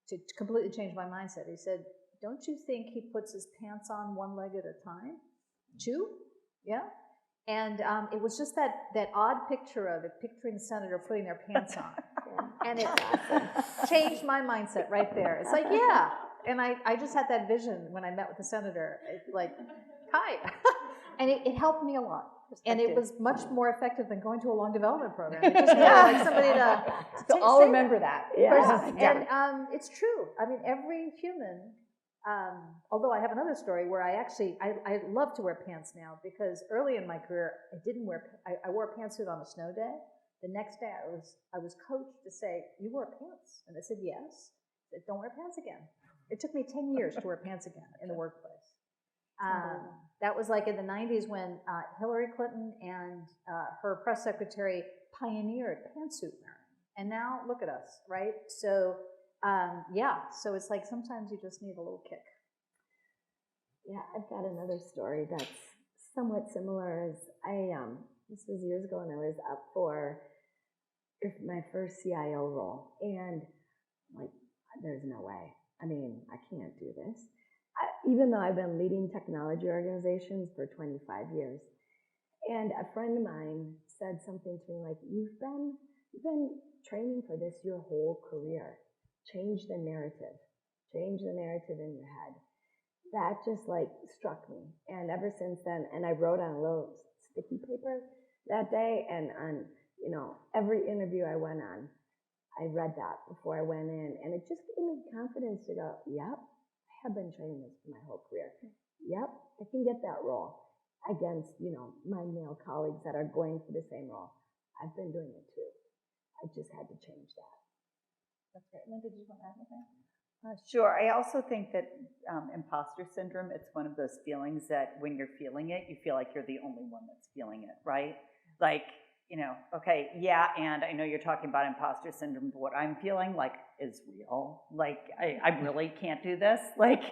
to completely change my mindset. He said, don't you think he puts his pants on one leg at a time? 2? Yeah? And it was just that odd picture of it, picturing the senator putting their pants on. And it changed my mindset right there. It's like, yeah. And I just had that vision when I met with the senator. It's like, hi. And it helped me a lot. And it perspective. was much more effective than going to a long development program. It just needed like somebody to So I'll say remember that. Yeah. And it's true. I mean, every human, although I have another story where I love to wear pants now, because early in my career, I wore a pantsuit on a snow day. The next day I was coached to say, "You wore pants?" And I said, "Yes." I said, "Don't wear pants again." It took me 10 years to wear pants again in the workplace. That was like in the 90s when Hillary Clinton and her press secretary pioneered pantsuit wearing. And now look at us, right? So so it's like sometimes you just need a little kick. Yeah, I've got another story that's somewhat similar. As this was years ago, and I was up for my first CIO role, and like, there's no way. I mean, I can't do this. Even though I've been leading technology organizations for 25 years, and a friend of mine said something to me like, "You've been training for this your whole career. Change the narrative. Change the narrative in your head." That just like struck me, and ever since then, and I wrote on a little sticky paper that day, and on every interview I went on, I read that before I went in, and it just gave me confidence to go, "Yep, I have been training this for my whole career. Yep, I can get that role against my male colleagues that are going for the same role. I've been doing it too. I just had to change that." That's great. Linda, did you want to add anything? Sure. I also think that imposter syndrome, it's one of those feelings that when you're feeling it, you feel like you're the only one that's feeling it, right? Like, okay, yeah, and I know you're talking about imposter syndrome, but what I'm feeling like is real. Like, I really can't do this. Like,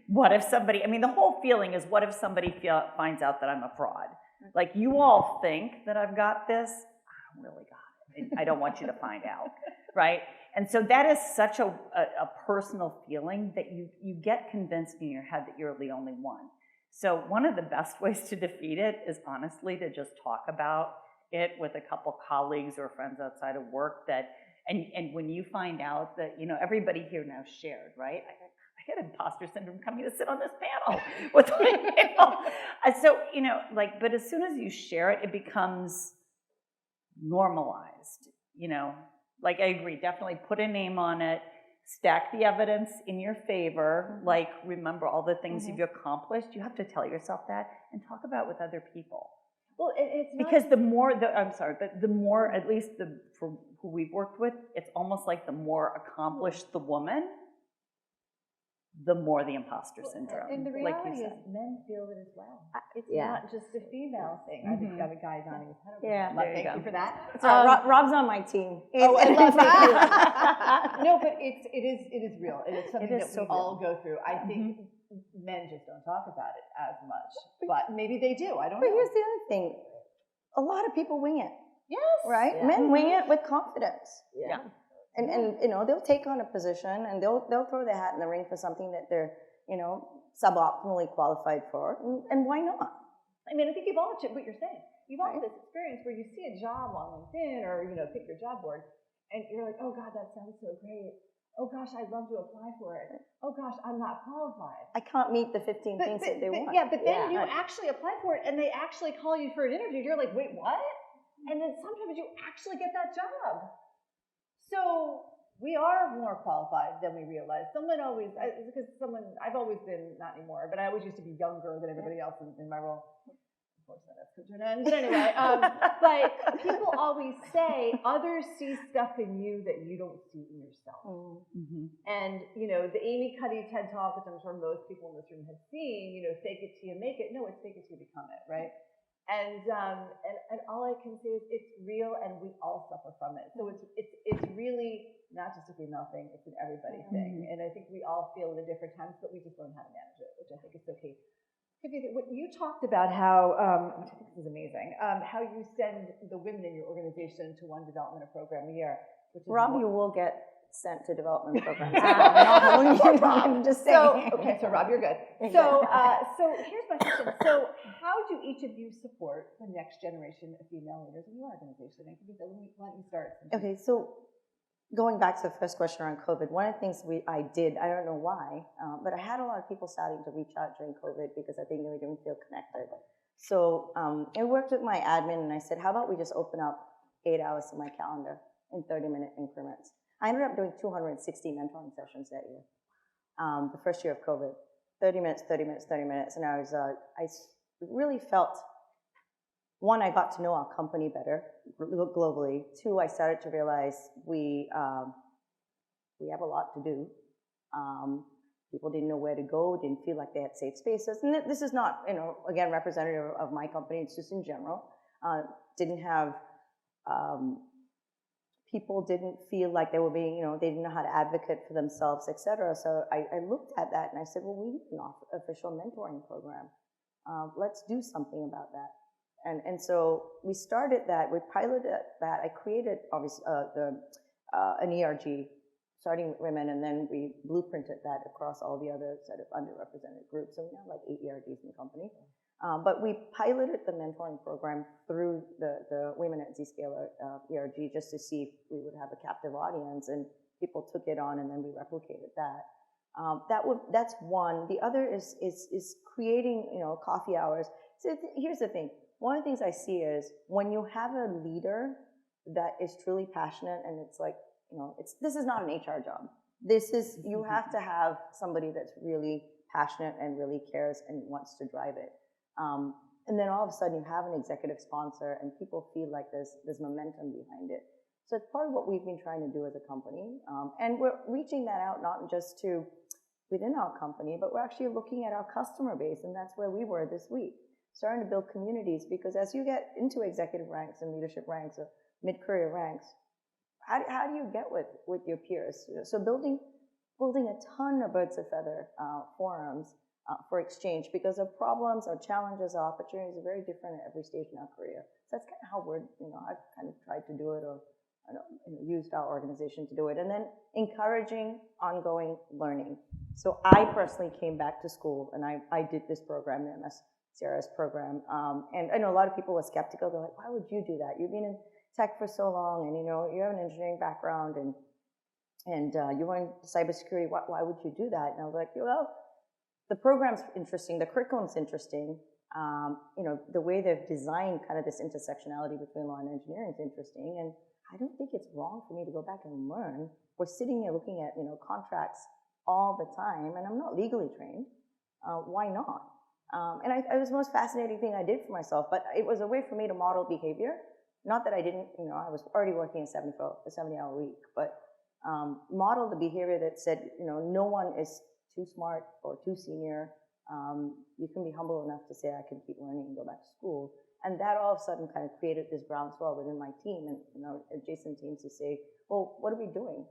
what if somebody, the whole feeling is, what if somebody finds out that I'm a fraud? Like, you all think that I've got this. I don't really got it. I don't want you to find out, right? And so that is such a personal feeling that you get convinced in your head that you're the only one. So one of the best ways to defeat it is honestly to just talk about it with a couple colleagues or friends outside of work and when you find out that, everybody here now shared, right? I had imposter syndrome coming to sit on this panel with so, but as soon as you share it, it becomes normalized, Like, I agree, definitely put a name on it, stack the evidence in your favor, like, remember all the things you've accomplished. You have to tell yourself that and talk about it with other people. Well, it's not Because the more, at least for who we've worked with, it's almost like the more accomplished the woman, the more the imposter syndrome. And the like you reality is said. men feel it as well. It's Yeah. not just a female thing. I think I have a guy nodding his head over Yeah, there. there you Thank go. you for that. So Rob's on my team. Oh, I love that. No, but it is real. It is something It is that so we all go through. I think men just don't talk about it as much, but maybe they do. I don't But know. here's the other thing. A lot of people wing it, Yes. right? Yeah. Men wing it with confidence. Yeah. And they'll take on a position and they'll throw their hat in the ring for something that they're, suboptimally qualified for. And why not? I mean, I think you've all, what you're saying, you've all had this experience where you see a job on LinkedIn or, pick your job board, and you're like, oh God, that sounds so great. Oh gosh, I'd love to apply for it. Oh gosh, I'm not qualified. I can't meet the 15 things that they want. Yeah, but then Yeah. you actually apply for it and they actually call you for an interview. You're like, wait, what? And then sometimes you actually get that job. So we are more qualified than we realize. I've always been, not anymore, but I always used to be younger than everybody else in my role. Unfortunately, that's come to an end. But anyway, but people always say others see stuff in you that you don't see in yourself. And, the Amy Cuddy TED Talk, which I'm sure most people in this room have seen, fake it till you make it. No, it's fake it till you become it, right? And all I can say is it's real and we all suffer from it. So it's really not just a female thing, it's an everybody thing. And I think we all feel it at different times, but we just learn how to manage it, which I think is okay. What you talked about how, which I think this is amazing, how you send the women in your organization to one development or program a year. Which is Rob, you will get sent to development programs. I'm just saying. So Rob, you're good. So here's my question. So how do each of you support the next generation of female leaders in your organization? And why don't you start? Okay, so going back to the first question around COVID, one of the things I did, I don't know why, but I had a lot of people starting to reach out during COVID because I think they didn't feel connected. So I worked with my admin and I said, how about we just open up 8 hours of my calendar in 30-minute increments? I ended up doing 260 mentoring sessions that year, the first year of COVID. 30 minutes, 30 minutes, 30 minutes. And I really felt, one, I got to know our company better globally. Two, I started to realize we have a lot to do. People didn't know where to go, didn't feel like they had safe spaces. And this is not, again, representative of my company, it's just in general. Didn't have, people didn't feel like they were being, they didn't know how to advocate for themselves, et cetera. So I looked at that and I said, well, we need an official mentoring program. Let's do something about that. And so we started that, we piloted that. I created, obviously, an ERG, starting with women, and then we blueprinted that across all the other sort of underrepresented groups. So we have like 8 ERGs in the company. But we piloted the mentoring program through the Women at Zscaler ERG just to see if we would have a captive audience, and people took it on, and then we replicated that. That's one. The other is creating, coffee hours. So here's the thing. One of the things I see is when you have a leader that is truly passionate, and it's like, this is not an HR job. This is, you have to have somebody that's really passionate and really cares and wants to drive it. And then all of a sudden you have an executive sponsor and people feel like there's momentum behind it. So it's part of what we've been trying to do as a company. And we're reaching that out not just to within our company, but we're actually looking at our customer base, and that's where we were this week. Starting to build communities, because as you get into executive ranks and leadership ranks or mid-career ranks, how do you get with your peers? So building a ton of birds of feather forums for exchange, because our problems, our challenges, our opportunities are very different at every stage in our career. So that's kind of how I've kind of tried to do it, or used our organization to do it. And then encouraging ongoing learning. So I personally came back to school, and I did this program, the MSCRS program. And I know a lot of people were skeptical. They're like, why would you do that? You've been in tech for so long, and you have an engineering background, and you were in cybersecurity. Why would you do that? And I was like, well, the program's interesting, the curriculum's interesting. The way they've designed kind of this intersectionality between law and engineering is interesting, and I don't think it's wrong for me to go back and learn. We're sitting here looking at contracts all the time, and I'm not legally trained. Why not? And it was the most fascinating thing I did for myself, but it was a way for me to model behavior. Not that I didn't, I was already working a 70-hour week, but model the behavior that said, no one is too smart or too senior. You can be humble enough to say, I can keep learning and go back to school. And that all of a sudden kind of created this groundswell within my team and adjacent teams to say, well, what are we doing?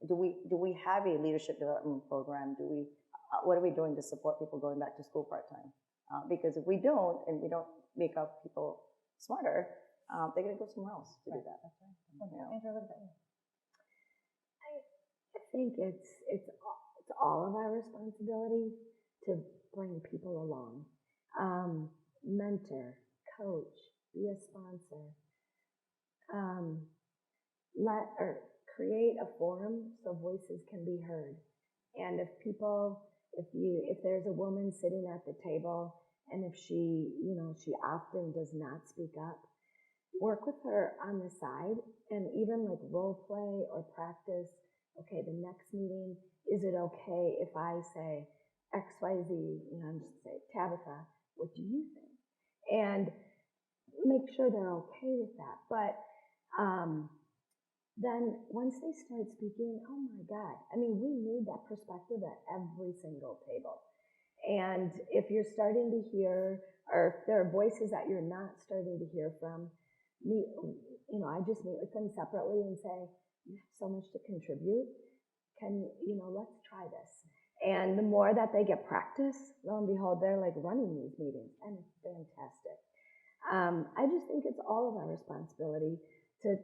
Do we have a leadership development program? What are we doing to support people going back to school part-time? Because if we don't, and we don't make our people smarter, they're going to go somewhere else to do that. Andrew, what about you? I think it's all of our responsibility to bring people along. Mentor, coach, be a sponsor. Create a forum so voices can be heard. And if there's a woman sitting at the table, and if she often does not speak up, work with her on the side, and even like role play or practice. Okay, the next meeting, is it okay if I say XYZ, I'm just say, Tabitha, what do you think? And make sure they're okay with that. But then once they start speaking, oh my God, we need that perspective at every single table. And if you're starting to hear, or if there are voices that you're not starting to hear from, I just meet with them separately and say, you have so much to contribute. Let's try this. And the more that they get practice, lo and behold, they're like running these meetings, and it's fantastic. I just think it's all of our responsibility to,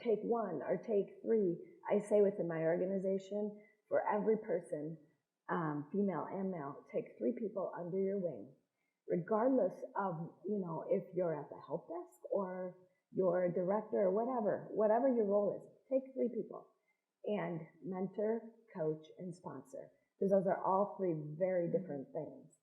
take one or take three. I say within my organization, for every person, female and male, take 3 people under your wing, regardless of, if you're at the help desk or you're a director or whatever your role is. Take 3 people and mentor, coach, and sponsor, because those are all 3 very different things.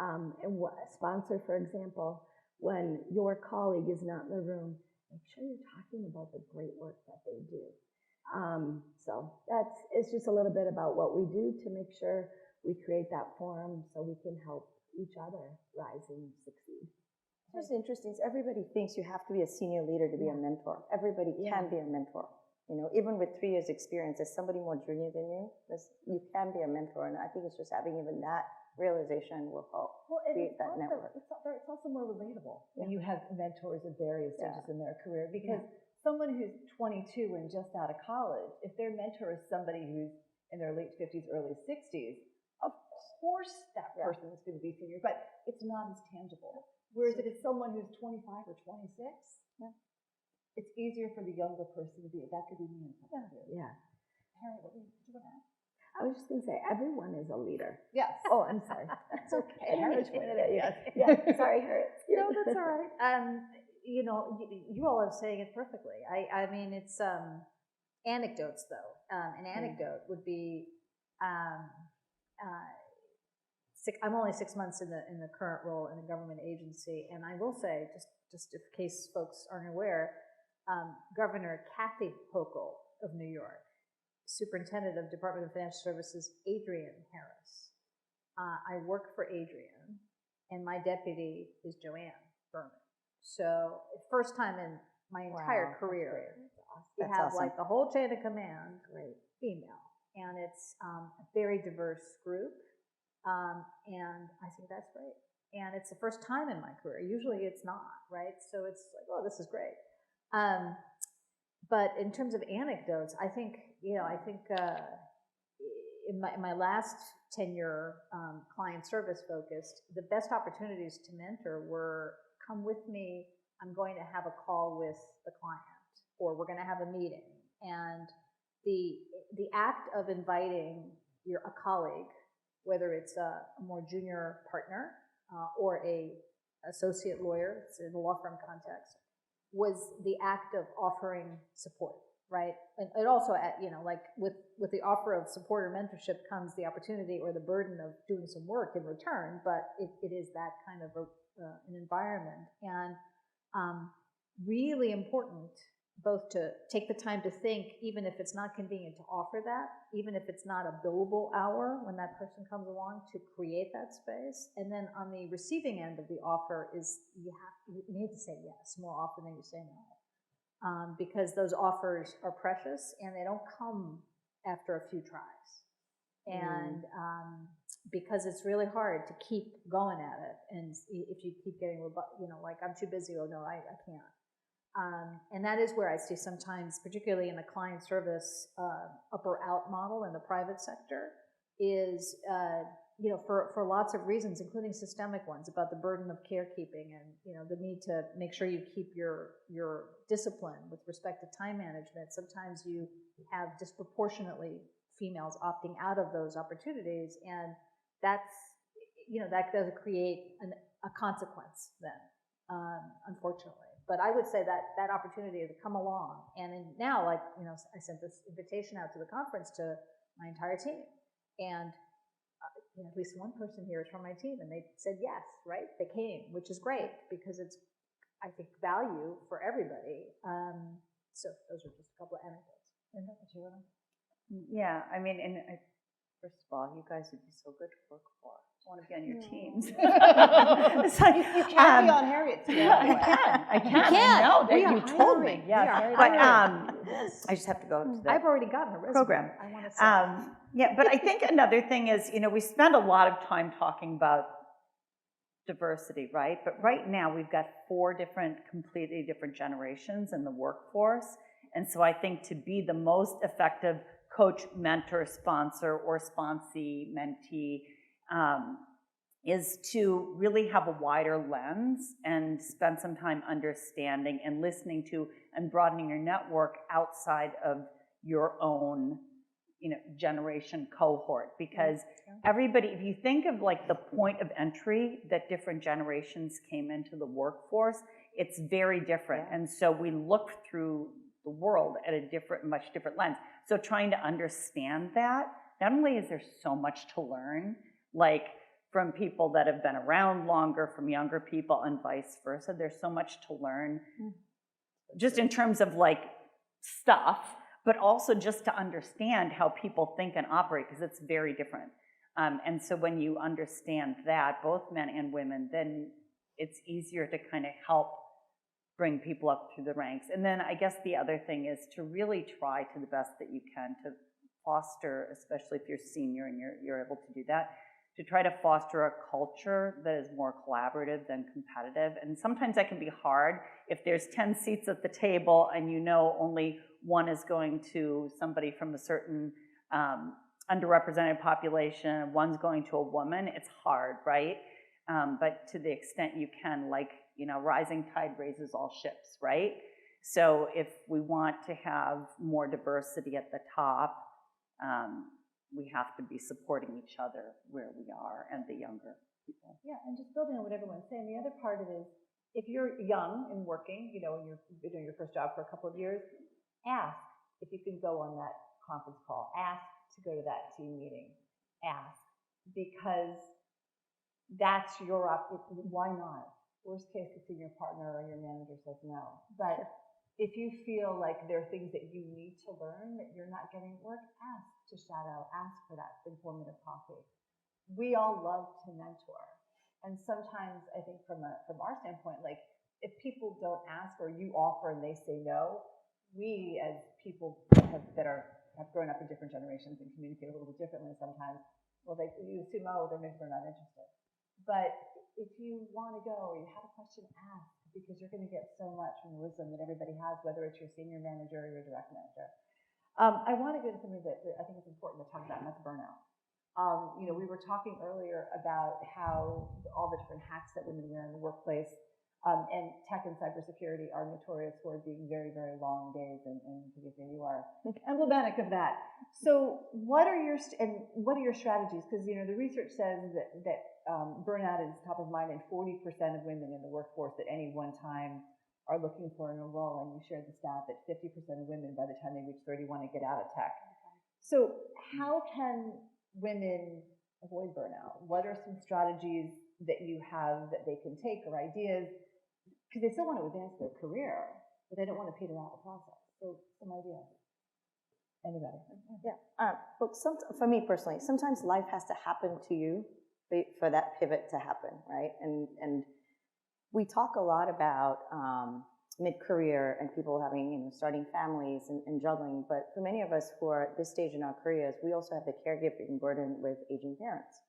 And what a sponsor, for example, when your colleague is not in the room, make sure you're talking about the great work that they do. So it's just a little bit about what we do to make sure we create that forum so we can help each other rise and succeed. What's interesting is everybody thinks you have to be a senior leader to be a mentor. Everybody can be a mentor. You know, even with 3 years experience, as somebody more junior than you, you can be a mentor. And I think it's just having even that realization will help create that network. It's also more relatable when you have mentors at various stages in their career, because someone who's 22 and just out of college, if their mentor is somebody who's in their late 50s, early 60s, of course that person is going to be senior, but it's not as tangible. Whereas if it's someone who's 25 or 26, it's easier for the younger person to be. That could be me. Yeah. Harry, what did you want to add? I was just going to say, everyone is a leader. Yes. Oh, I'm sorry. That's okay. Harriet pointed at you. Yes. Yeah, sorry, Harriet. No, that's all right. You know, you all are saying it perfectly. I mean, it's anecdotes though. An anecdote would be, I'm only 6 months in the current role in a government agency, and I will say, just in case folks aren't aware, Governor Kathy Hochul of New York, Superintendent of Department of Financial Services Adrienne Harris. I work for Adrienne, and my deputy is Joanne Berman. So first time in my entire career, you have like the whole chain of command, female, and it's a very diverse group, and I think that's great. And it's the first time in my career. Usually it's not, right? So it's like, oh, this is great. But in terms of anecdotes, I think in my last tenure, client service focused, the best opportunities to mentor were, come with me, I'm going to have a call with the client, or we're going to have a meeting. And the act of inviting a colleague, whether it's a more junior partner or a associate lawyer, it's in the law firm context, was the act of offering support, right? And it also, like with the offer of support or mentorship comes the opportunity or the burden of doing some work in return, but it is that kind of an environment. And really important both to take the time to think, even if it's not convenient to offer that, even if it's not a billable hour when that person comes along, to create that space. And then on the receiving end of the offer is you need to say yes more often than you say no, because those offers are precious and they don't come after a few tries. And because it's really hard to keep going at it, and if you keep getting, like I'm too busy, oh no, I can't. And that is where I see sometimes, particularly in the client service up or out model in the private sector, is for lots of reasons, including systemic ones, about the burden of carekeeping and the need to make sure you keep your discipline with respect to time management. Sometimes you have disproportionately females opting out of those opportunities, and that does create a consequence then, unfortunately. But I would say that opportunity to come along, and now, I sent this invitation out to the conference to my entire team, and at least one person here is from my team, and they said yes, right? They came, which is great because it's, I think, value for everybody. So those are just a couple of anecdotes. Yeah, I mean, first of all, you guys would be so good to work for. I want to be on your teams. It's like, you can't be on Harriet's team. I can. I know that you told me. Yeah, but I just have to go to that. I've already gotten a resume. Program. I want to say. Yeah, but I think another thing is, we spend a lot of time talking about diversity, right? But right now we've got 4 completely different generations in the workforce. And so I think to be the most effective coach, mentor, sponsor, or sponsee, mentee, is to really have a wider lens and spend some time understanding and listening to and broadening your network outside of your own, generation cohort. Because everybody, if you think of like the point of entry that different generations came into the workforce, it's very different. And so we look through the world at a much different lens. So trying to understand that, not only is there so much to learn, like from people that have been around longer, from younger people, and vice versa. There's so much to learn, just in terms of like stuff, but also just to understand how people think and operate, because it's very different. And so when you understand that, both men and women, then it's easier to kind of help bring people up through the ranks. And then I guess the other thing is to really try to the best that you can to foster, especially if you're senior and you're able to do that, to try to foster a culture that is more collaborative than competitive. And sometimes that can be hard if there's 10 seats at the table and you know only one is going to somebody from a certain underrepresented population, one's going to a woman. It's hard, right? But to the extent you can, like, you know, rising tide raises all ships, right? So if we want to have more diversity at the top, we have to be supporting each other where we are and the younger people. Yeah, and just building on what everyone's saying, the other part of it is, if you're young and working, you know, and you're doing your first job for a couple of years, ask if you can go on that conference call. Ask to go to that team meeting. Ask, because that's your opportunity. Why not? Worst case, the senior partner or your manager says no. But if you feel like there are things that you need to learn that you're not getting at work, ask to shadow, ask for that informative coffee. We all love to mentor. And sometimes I think from our standpoint, like, if people don't ask or you offer and they say no, we as people that have grown up in different generations and communicate a little bit differently sometimes, well, you assume, oh, maybe they're not interested. But if you want to go or you have a question, ask, because you're going to get so much from the wisdom that everybody has, whether it's your senior manager or your direct manager. I want to get into something that I think is important to talk about, and that's burnout. You know, we were talking earlier about how all the different hats that women wear in the workplace, and tech and cybersecurity are notorious for being very, very long days, and you are emblematic of that. So what are your strategies? Because, you know, the research says that burnout is top of mind, and 40% of women in the workforce at any one time are looking for a new role. And you shared the stat that 50% of women, by the time they reach 30, want to get out of tech. So how can women avoid burnout? What are some strategies that you have that they can take, or ideas? Because they still want to advance their career, but they don't want to peter out the process. So some ideas. Anybody? Yeah. Look, for me personally, sometimes life has to happen to you for that pivot to happen, right? And we talk a lot about mid-career and people having, you know, starting families and juggling, but for many of us who are at this stage in our careers, we also have the caregiving burden with aging parents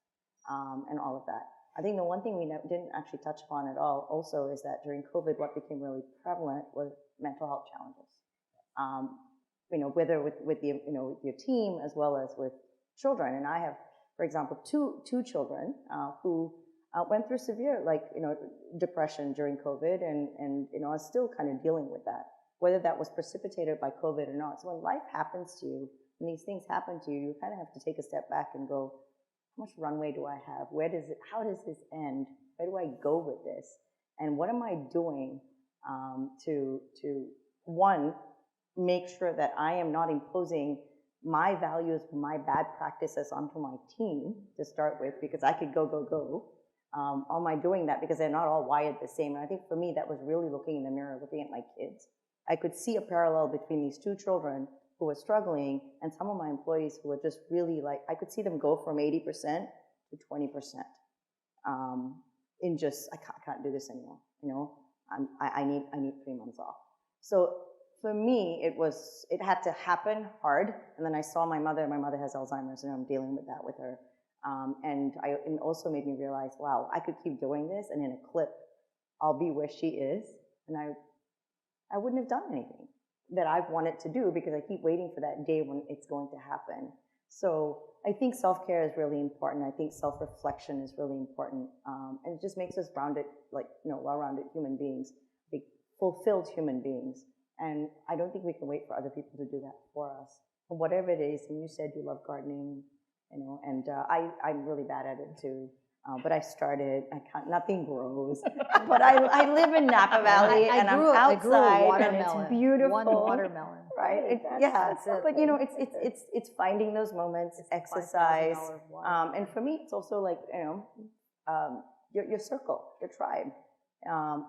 and all of that. I think the one thing we didn't actually touch upon at all also is that during COVID, what became really prevalent was mental health challenges. You know, whether with the, you know, your team as well as with children. And I have, for example, two children who went through severe, like, you know, depression during COVID, and you know, are still kind of dealing with that, whether that was precipitated by COVID or not. So when life happens to you, when these things happen to you, you kind of have to take a step back and go, how much runway do I have? How does this end? Where do I go with this? And what am I doing to one, make sure that I am not imposing my values, my bad practices onto my team to start with, because I could go. Am I doing that because they're not all wired the same? And I think for me, that was really looking in the mirror, looking at my kids. I could see a parallel between these two children who were struggling and some of my employees who were just really like, I could see them go from 80% to 20%. In just, I can't do this anymore. You know, I need 3 months off. So for me, it had to happen hard. And then I saw my mother has Alzheimer's, and I'm dealing with that with her. And it also made me realize, wow, I could keep doing this, and in a clip, I'll be where she is, and I wouldn't have done anything that I've wanted to do, because I keep waiting for that day when it's going to happen. So I think self-care is really important. I think self-reflection is really important. And it just makes us rounded, like, you know, well-rounded human beings, like fulfilled human beings. And I don't think we can wait for other people to do that for us. But whatever it is, and you said you love gardening, you know, and I'm really bad at it too. But I started, nothing grows, but I live in Napa Valley and I'm outside and it's beautiful. One watermelon. Right, that's it. but you know, it's finding those moments, exercise, $5,000 watermelon. and for me, it's also like, your circle, your tribe,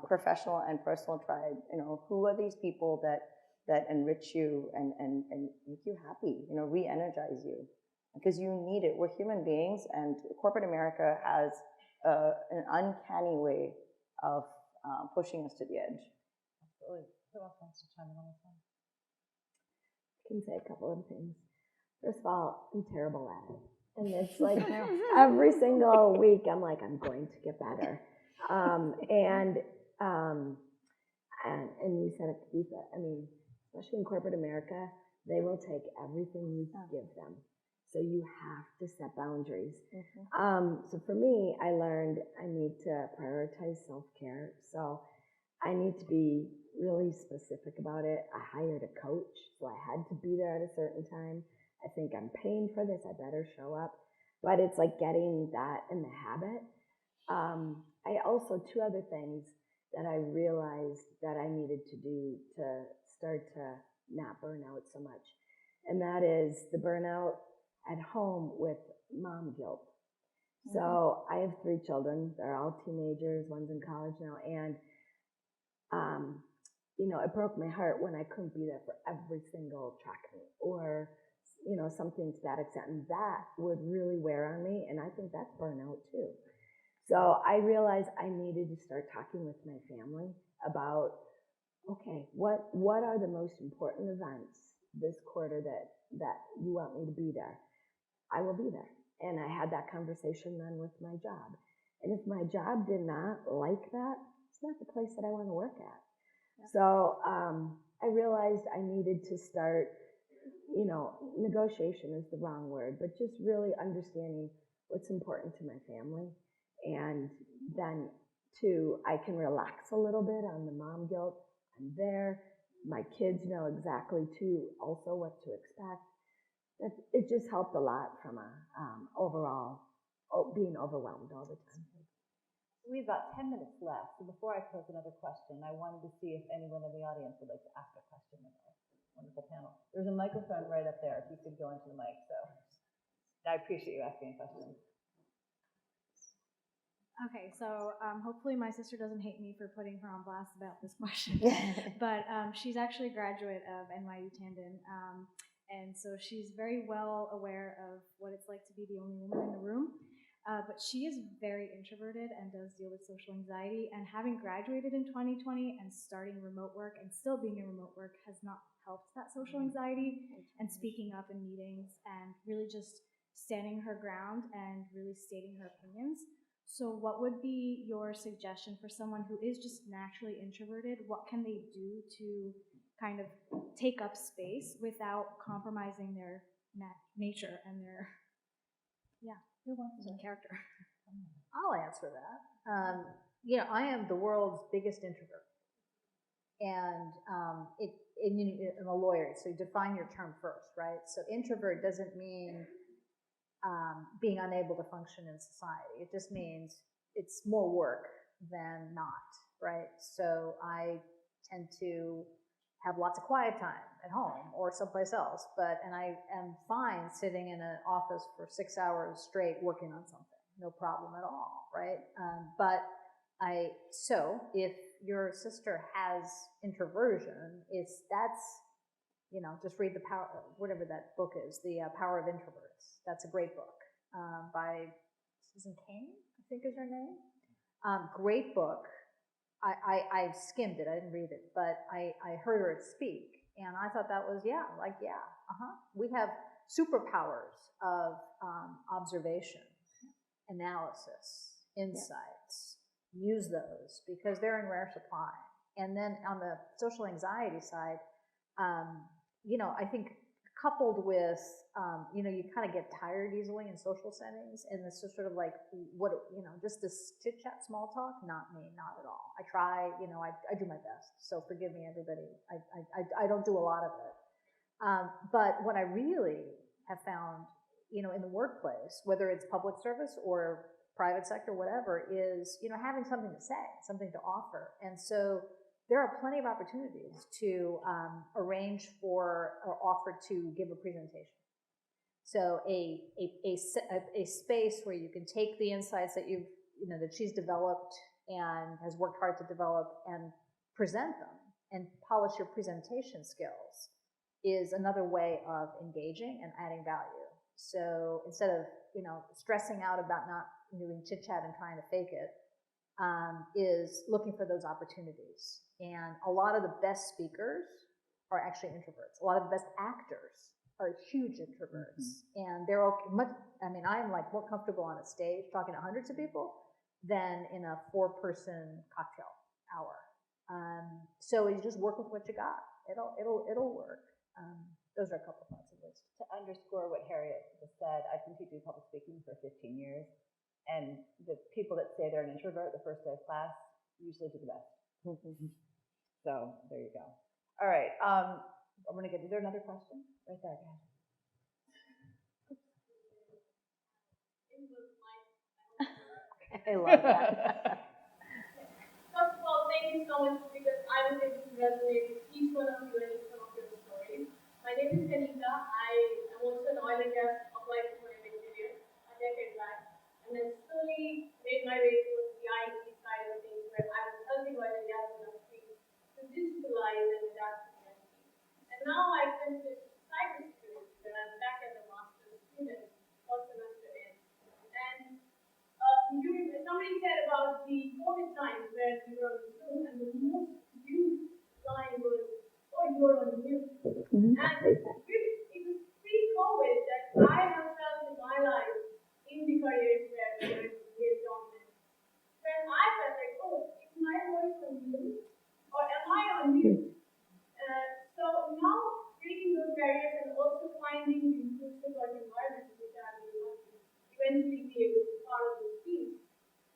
professional and personal tribe, who are these people that enrich you and make you happy, re-energize you, because you need it. We're human beings, and corporate America has an uncanny way of pushing us to the edge. Absolutely. Who else wants to chime in on this one? I can say a couple of things. First of all, I'm terrible at it. And it's like every single week I'm like, I'm going to get better. And you said it, Lisa, I mean, especially in corporate America, they will take everything you give them. So you have to set boundaries. So for me, I learned I need to prioritize self-care. So I need to be really specific about it. I hired a coach, so I had to be there at a certain time. I think I'm paying for this, I better show up. But it's like getting that in the habit. I also, two other things that I realized that I needed to do to start to not burn out so much. And that is the burnout at home with mom guilt. So I have 3 children. They're all teenagers. One's in college now. And, it broke my heart when I couldn't be there for every single track meet or, something to that extent. And that would really wear on me. And I think that's burnout too. So I realized I needed to start talking with my family about, okay, what are the most important events this quarter that you want me to be there? I will be there. And I had that conversation then with my job. And if my job did not like that, it's not the place that I want to work at. Yeah. So I realized I needed to start, negotiation is the wrong word, but just really understanding what's important to my family. And then, too, I can relax a little bit on the mom guilt. I'm there. My kids know exactly, too, also what to expect. It just helped a lot from a overall being overwhelmed all the time. We have about 10 minutes left, so before I pose another question, I wanted to see if anyone in the audience would like to ask a question of our wonderful panel. There's a microphone right up there, if you could go into the mic, so I appreciate you asking a question. Okay, so hopefully my sister doesn't hate me for putting her on blast about this question, but she's actually a graduate of NYU Tandon, and so she's very well aware of what it's like to be the only woman in the room, but she is very introverted and does deal with social anxiety, and having graduated in 2020 and starting remote work and still being in remote work has not helped that social anxiety and speaking up in meetings and really just standing her ground and really stating her opinions. So what would be your suggestion for someone who is just naturally introverted? What can they do to kind of take up space without compromising their nature and their character? I'll answer that. I am the world's biggest introvert. And I'm a lawyer, so you define your term first, right? So introvert doesn't mean being unable to function in society. It just means it's more work than not, right? So I tend to have lots of quiet time at home or someplace else, and I am fine sitting in an office for 6 hours straight working on something, no problem at all, right? So if your sister has introversion, just read the power, whatever that book is, The Power of Introverts. That's a great book by Susan Cain, I think is her name. Great book. I skimmed it, I didn't read it, but I heard her speak, and I thought that was, we have superpowers of observation, analysis, insights. Use those because they're in rare supply. And then on the social anxiety side, I think coupled with, you kind of get tired easily in social settings, and it's just sort of like, just this chit chat, small talk, not me, not at all. I try, I do my best. So forgive me, everybody. I don't do a lot of it. But what I really have found, in the workplace, whether it's public service or private sector, whatever, is, you know, having something to say, something to offer. And so there are plenty of opportunities to arrange for or offer to give a presentation. So a space where you can take the insights that that she's developed and has worked hard to develop and present them and polish your presentation skills is another way of engaging and adding value. So instead of, stressing out about not doing chit chat and trying to fake it, is looking for those opportunities. And a lot of the best speakers are actually introverts. A lot of the best actors are huge introverts. And they're I'm like more comfortable on a stage talking to hundreds of people than in a 4-person cocktail hour. So you just work with what you got. It'll work. Those are a couple thoughts of this. To underscore what Harriet just said, I've been teaching public speaking for 15 years, and the people that say they're an introvert the first day of class usually do the best. So there you go. All right, I'm gonna is there another question? Right there, go ahead. I love that. First of all, thank you so much because I was able to resonate with each one of you and each one of your stories. My name is Kanika. I am also an oil and gas applied equipment engineer a decade back, and then slowly made my way towards the IT side of things where I was helping oil and gas industry to digitalize and adapt to the industry. And now I finished cybersecurity when I'm back as a master's student, first semester in. And somebody said about the COVID times where we were on Zoom, and the most used line was, "Oh, you were on mute." And it was pre-COVID that I have felt in my life in the careers where we were dominant. When I felt like, oh, is my voice on mute? Or am I on mute? So now breaking those barriers and also finding the inclusive work environment which I will want to eventually be able to be part of this team.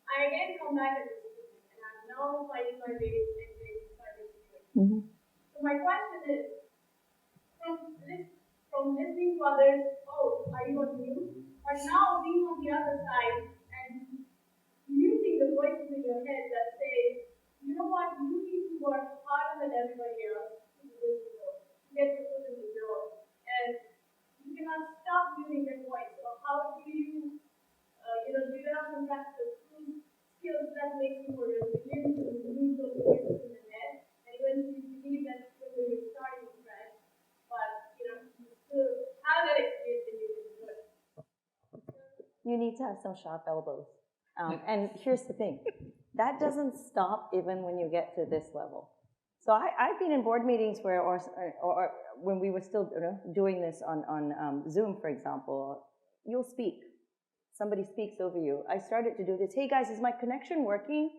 I again come back as a student, and I'm now finding my way to cybersecurity. So my question is, from listening to others, oh, are you on mute? But now being on the other side and muting the voices in your head that say, you know what, you need to work harder than everybody else to get your foot in the door. And you cannot stop using your voice. So how do you, do you have some practical skills that make you more resilient to use those voices in the head? And eventually believe that when you're starting fresh, but, you still have that experience and you can do it. You need to have some sharp elbows. And here's the thing, that doesn't stop even when you get to this level. So I've been in board meetings where, or when we were still doing this on Zoom, for example, you'll speak. Somebody speaks over you. I started to do this, hey guys, is my connection working?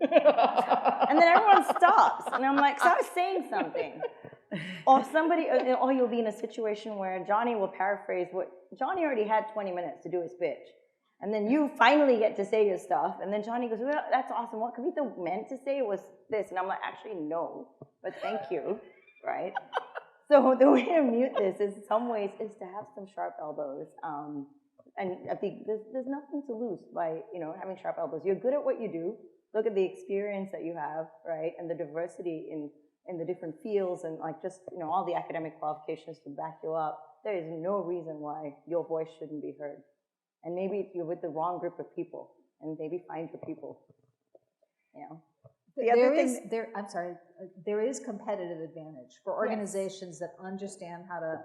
And then everyone stops. And I'm like, so I was saying something. Or or you'll be in a situation where Johnny will paraphrase what, Johnny already had 20 minutes to do his pitch. And then you finally get to say your stuff. And then Johnny goes, well, that's awesome. What Kavita meant to say was this. And I'm like, actually, no, but thank you, right? So the way to mute this is, in some ways, is to have some sharp elbows. And I think there's nothing to lose by, having sharp elbows. You're good at what you do. Look at the experience that you have, right? And the diversity in the different fields and all the academic qualifications to back you up. There is no reason why your voice shouldn't be heard. And maybe you're with the wrong group of people, and maybe find your people. There is competitive advantage for organizations that understand how to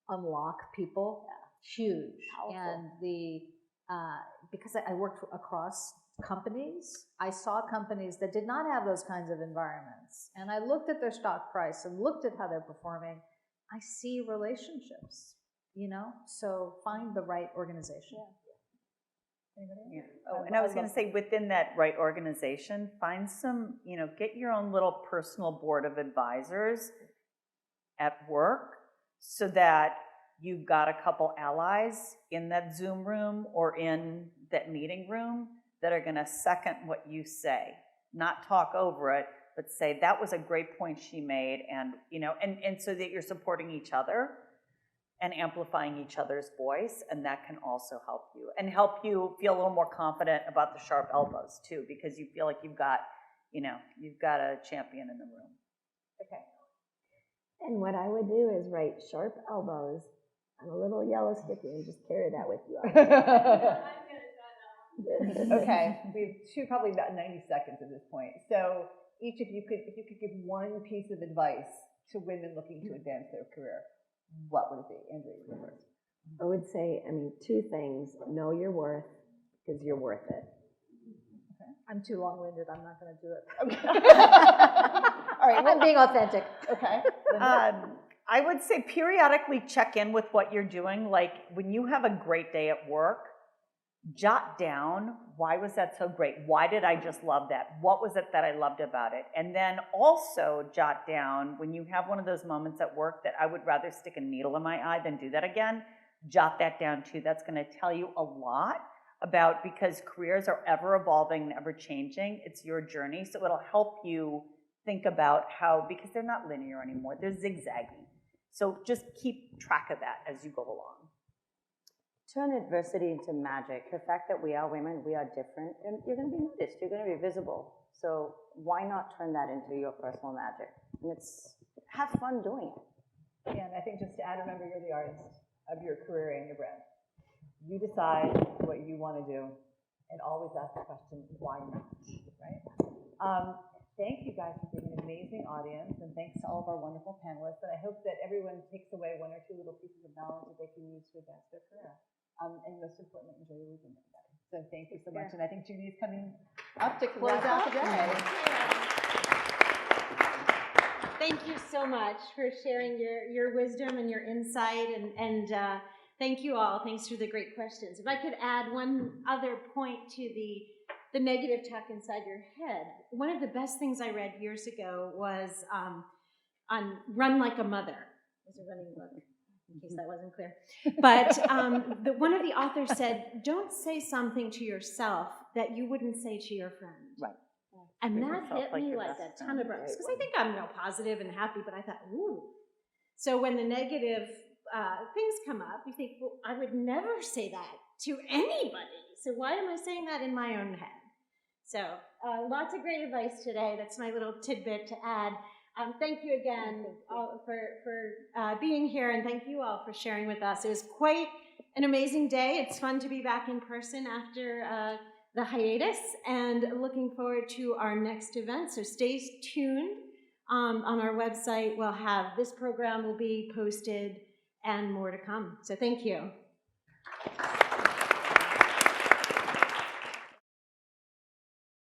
unlock people. Huge. Powerful. And because I worked across companies, I saw companies that did not have those kinds of environments. And I looked at their stock price and looked at how they're performing. I see relationships, so find the right organization. Yeah. Oh, and I was going to say, within that right organization, find some, get your own little personal board of advisors at work so that you've got a couple allies in that Zoom room or in that meeting room that are going to second what you say, not talk over it, but say, that was a great point she made, and, and so that you're supporting each other. and amplifying each other's voice, and that can also help you, and help you feel a little more confident about the sharp elbows too, because you feel like you've got a champion in the room. Okay. And what I would do is write sharp elbows on a little yellow sticky and just carry that with you all the time. Okay, we have probably about 90 seconds at this point. So each of you if you could give one piece of advice to women looking to advance their career, what would it be? Andrea, you go first. I would say, two things. Know your worth, because you're worth it. I'm too long-winded, I'm not gonna do it. Okay. All right, I'm being authentic. okay. I would say periodically check in with what you're doing. Like when you have a great day at work, jot down, why was that so great? Why did I just love that? What was it that I loved about it? And then also jot down, when you have one of those moments at work that I would rather stick a needle in my eye than do that again, jot that down too. That's going to tell you a lot about, because careers are ever evolving and ever changing. It's your journey. So it'll help you think about how, because they're not linear anymore, they're zigzaggy. So just keep track of that as you go along. Turn adversity into magic. The fact that we are women, we are different, and you're going to be noticed, you're going to be visible. So why not turn that into your personal magic? And have fun doing it. And I think just to add, remember, you're the artist of your career and your brand. You decide what you want to do, and always ask the question, why not, right? Thank you guys for being an amazing audience, and thanks to all of our wonderful panelists. And I hope that everyone takes away one or two little pieces of knowledge that they can use to advance their career. And most importantly, enjoy your weekend, everybody. So thank you so much. And I think Judy is coming up to close out the day. Thank you so much for sharing your wisdom and your insight, and thank you all. Thanks for the great questions. If I could add one other point to the negative talk inside your head, one of the best things I read years ago was on Run Like a Mother. It was a running book, in case that wasn't clear. But one of the authors said, don't say something to yourself that you wouldn't say to your friend. Right. And Treat that yourself hit like me your like best a ton of friend. bricks, because I think I'm positive and happy, but I thought, ooh. So when the negative things come up, you think, well, I would never say that to anybody. So why am I saying that in my own head? So lots of great advice today. That's my little tidbit to add. Thank you again for being here, and thank you all for sharing with us. It was quite an amazing day. It's fun to be back in person after the hiatus, and looking forward to our next event. So stay tuned. On our website, we'll have this program will be posted and more to come. So thank you.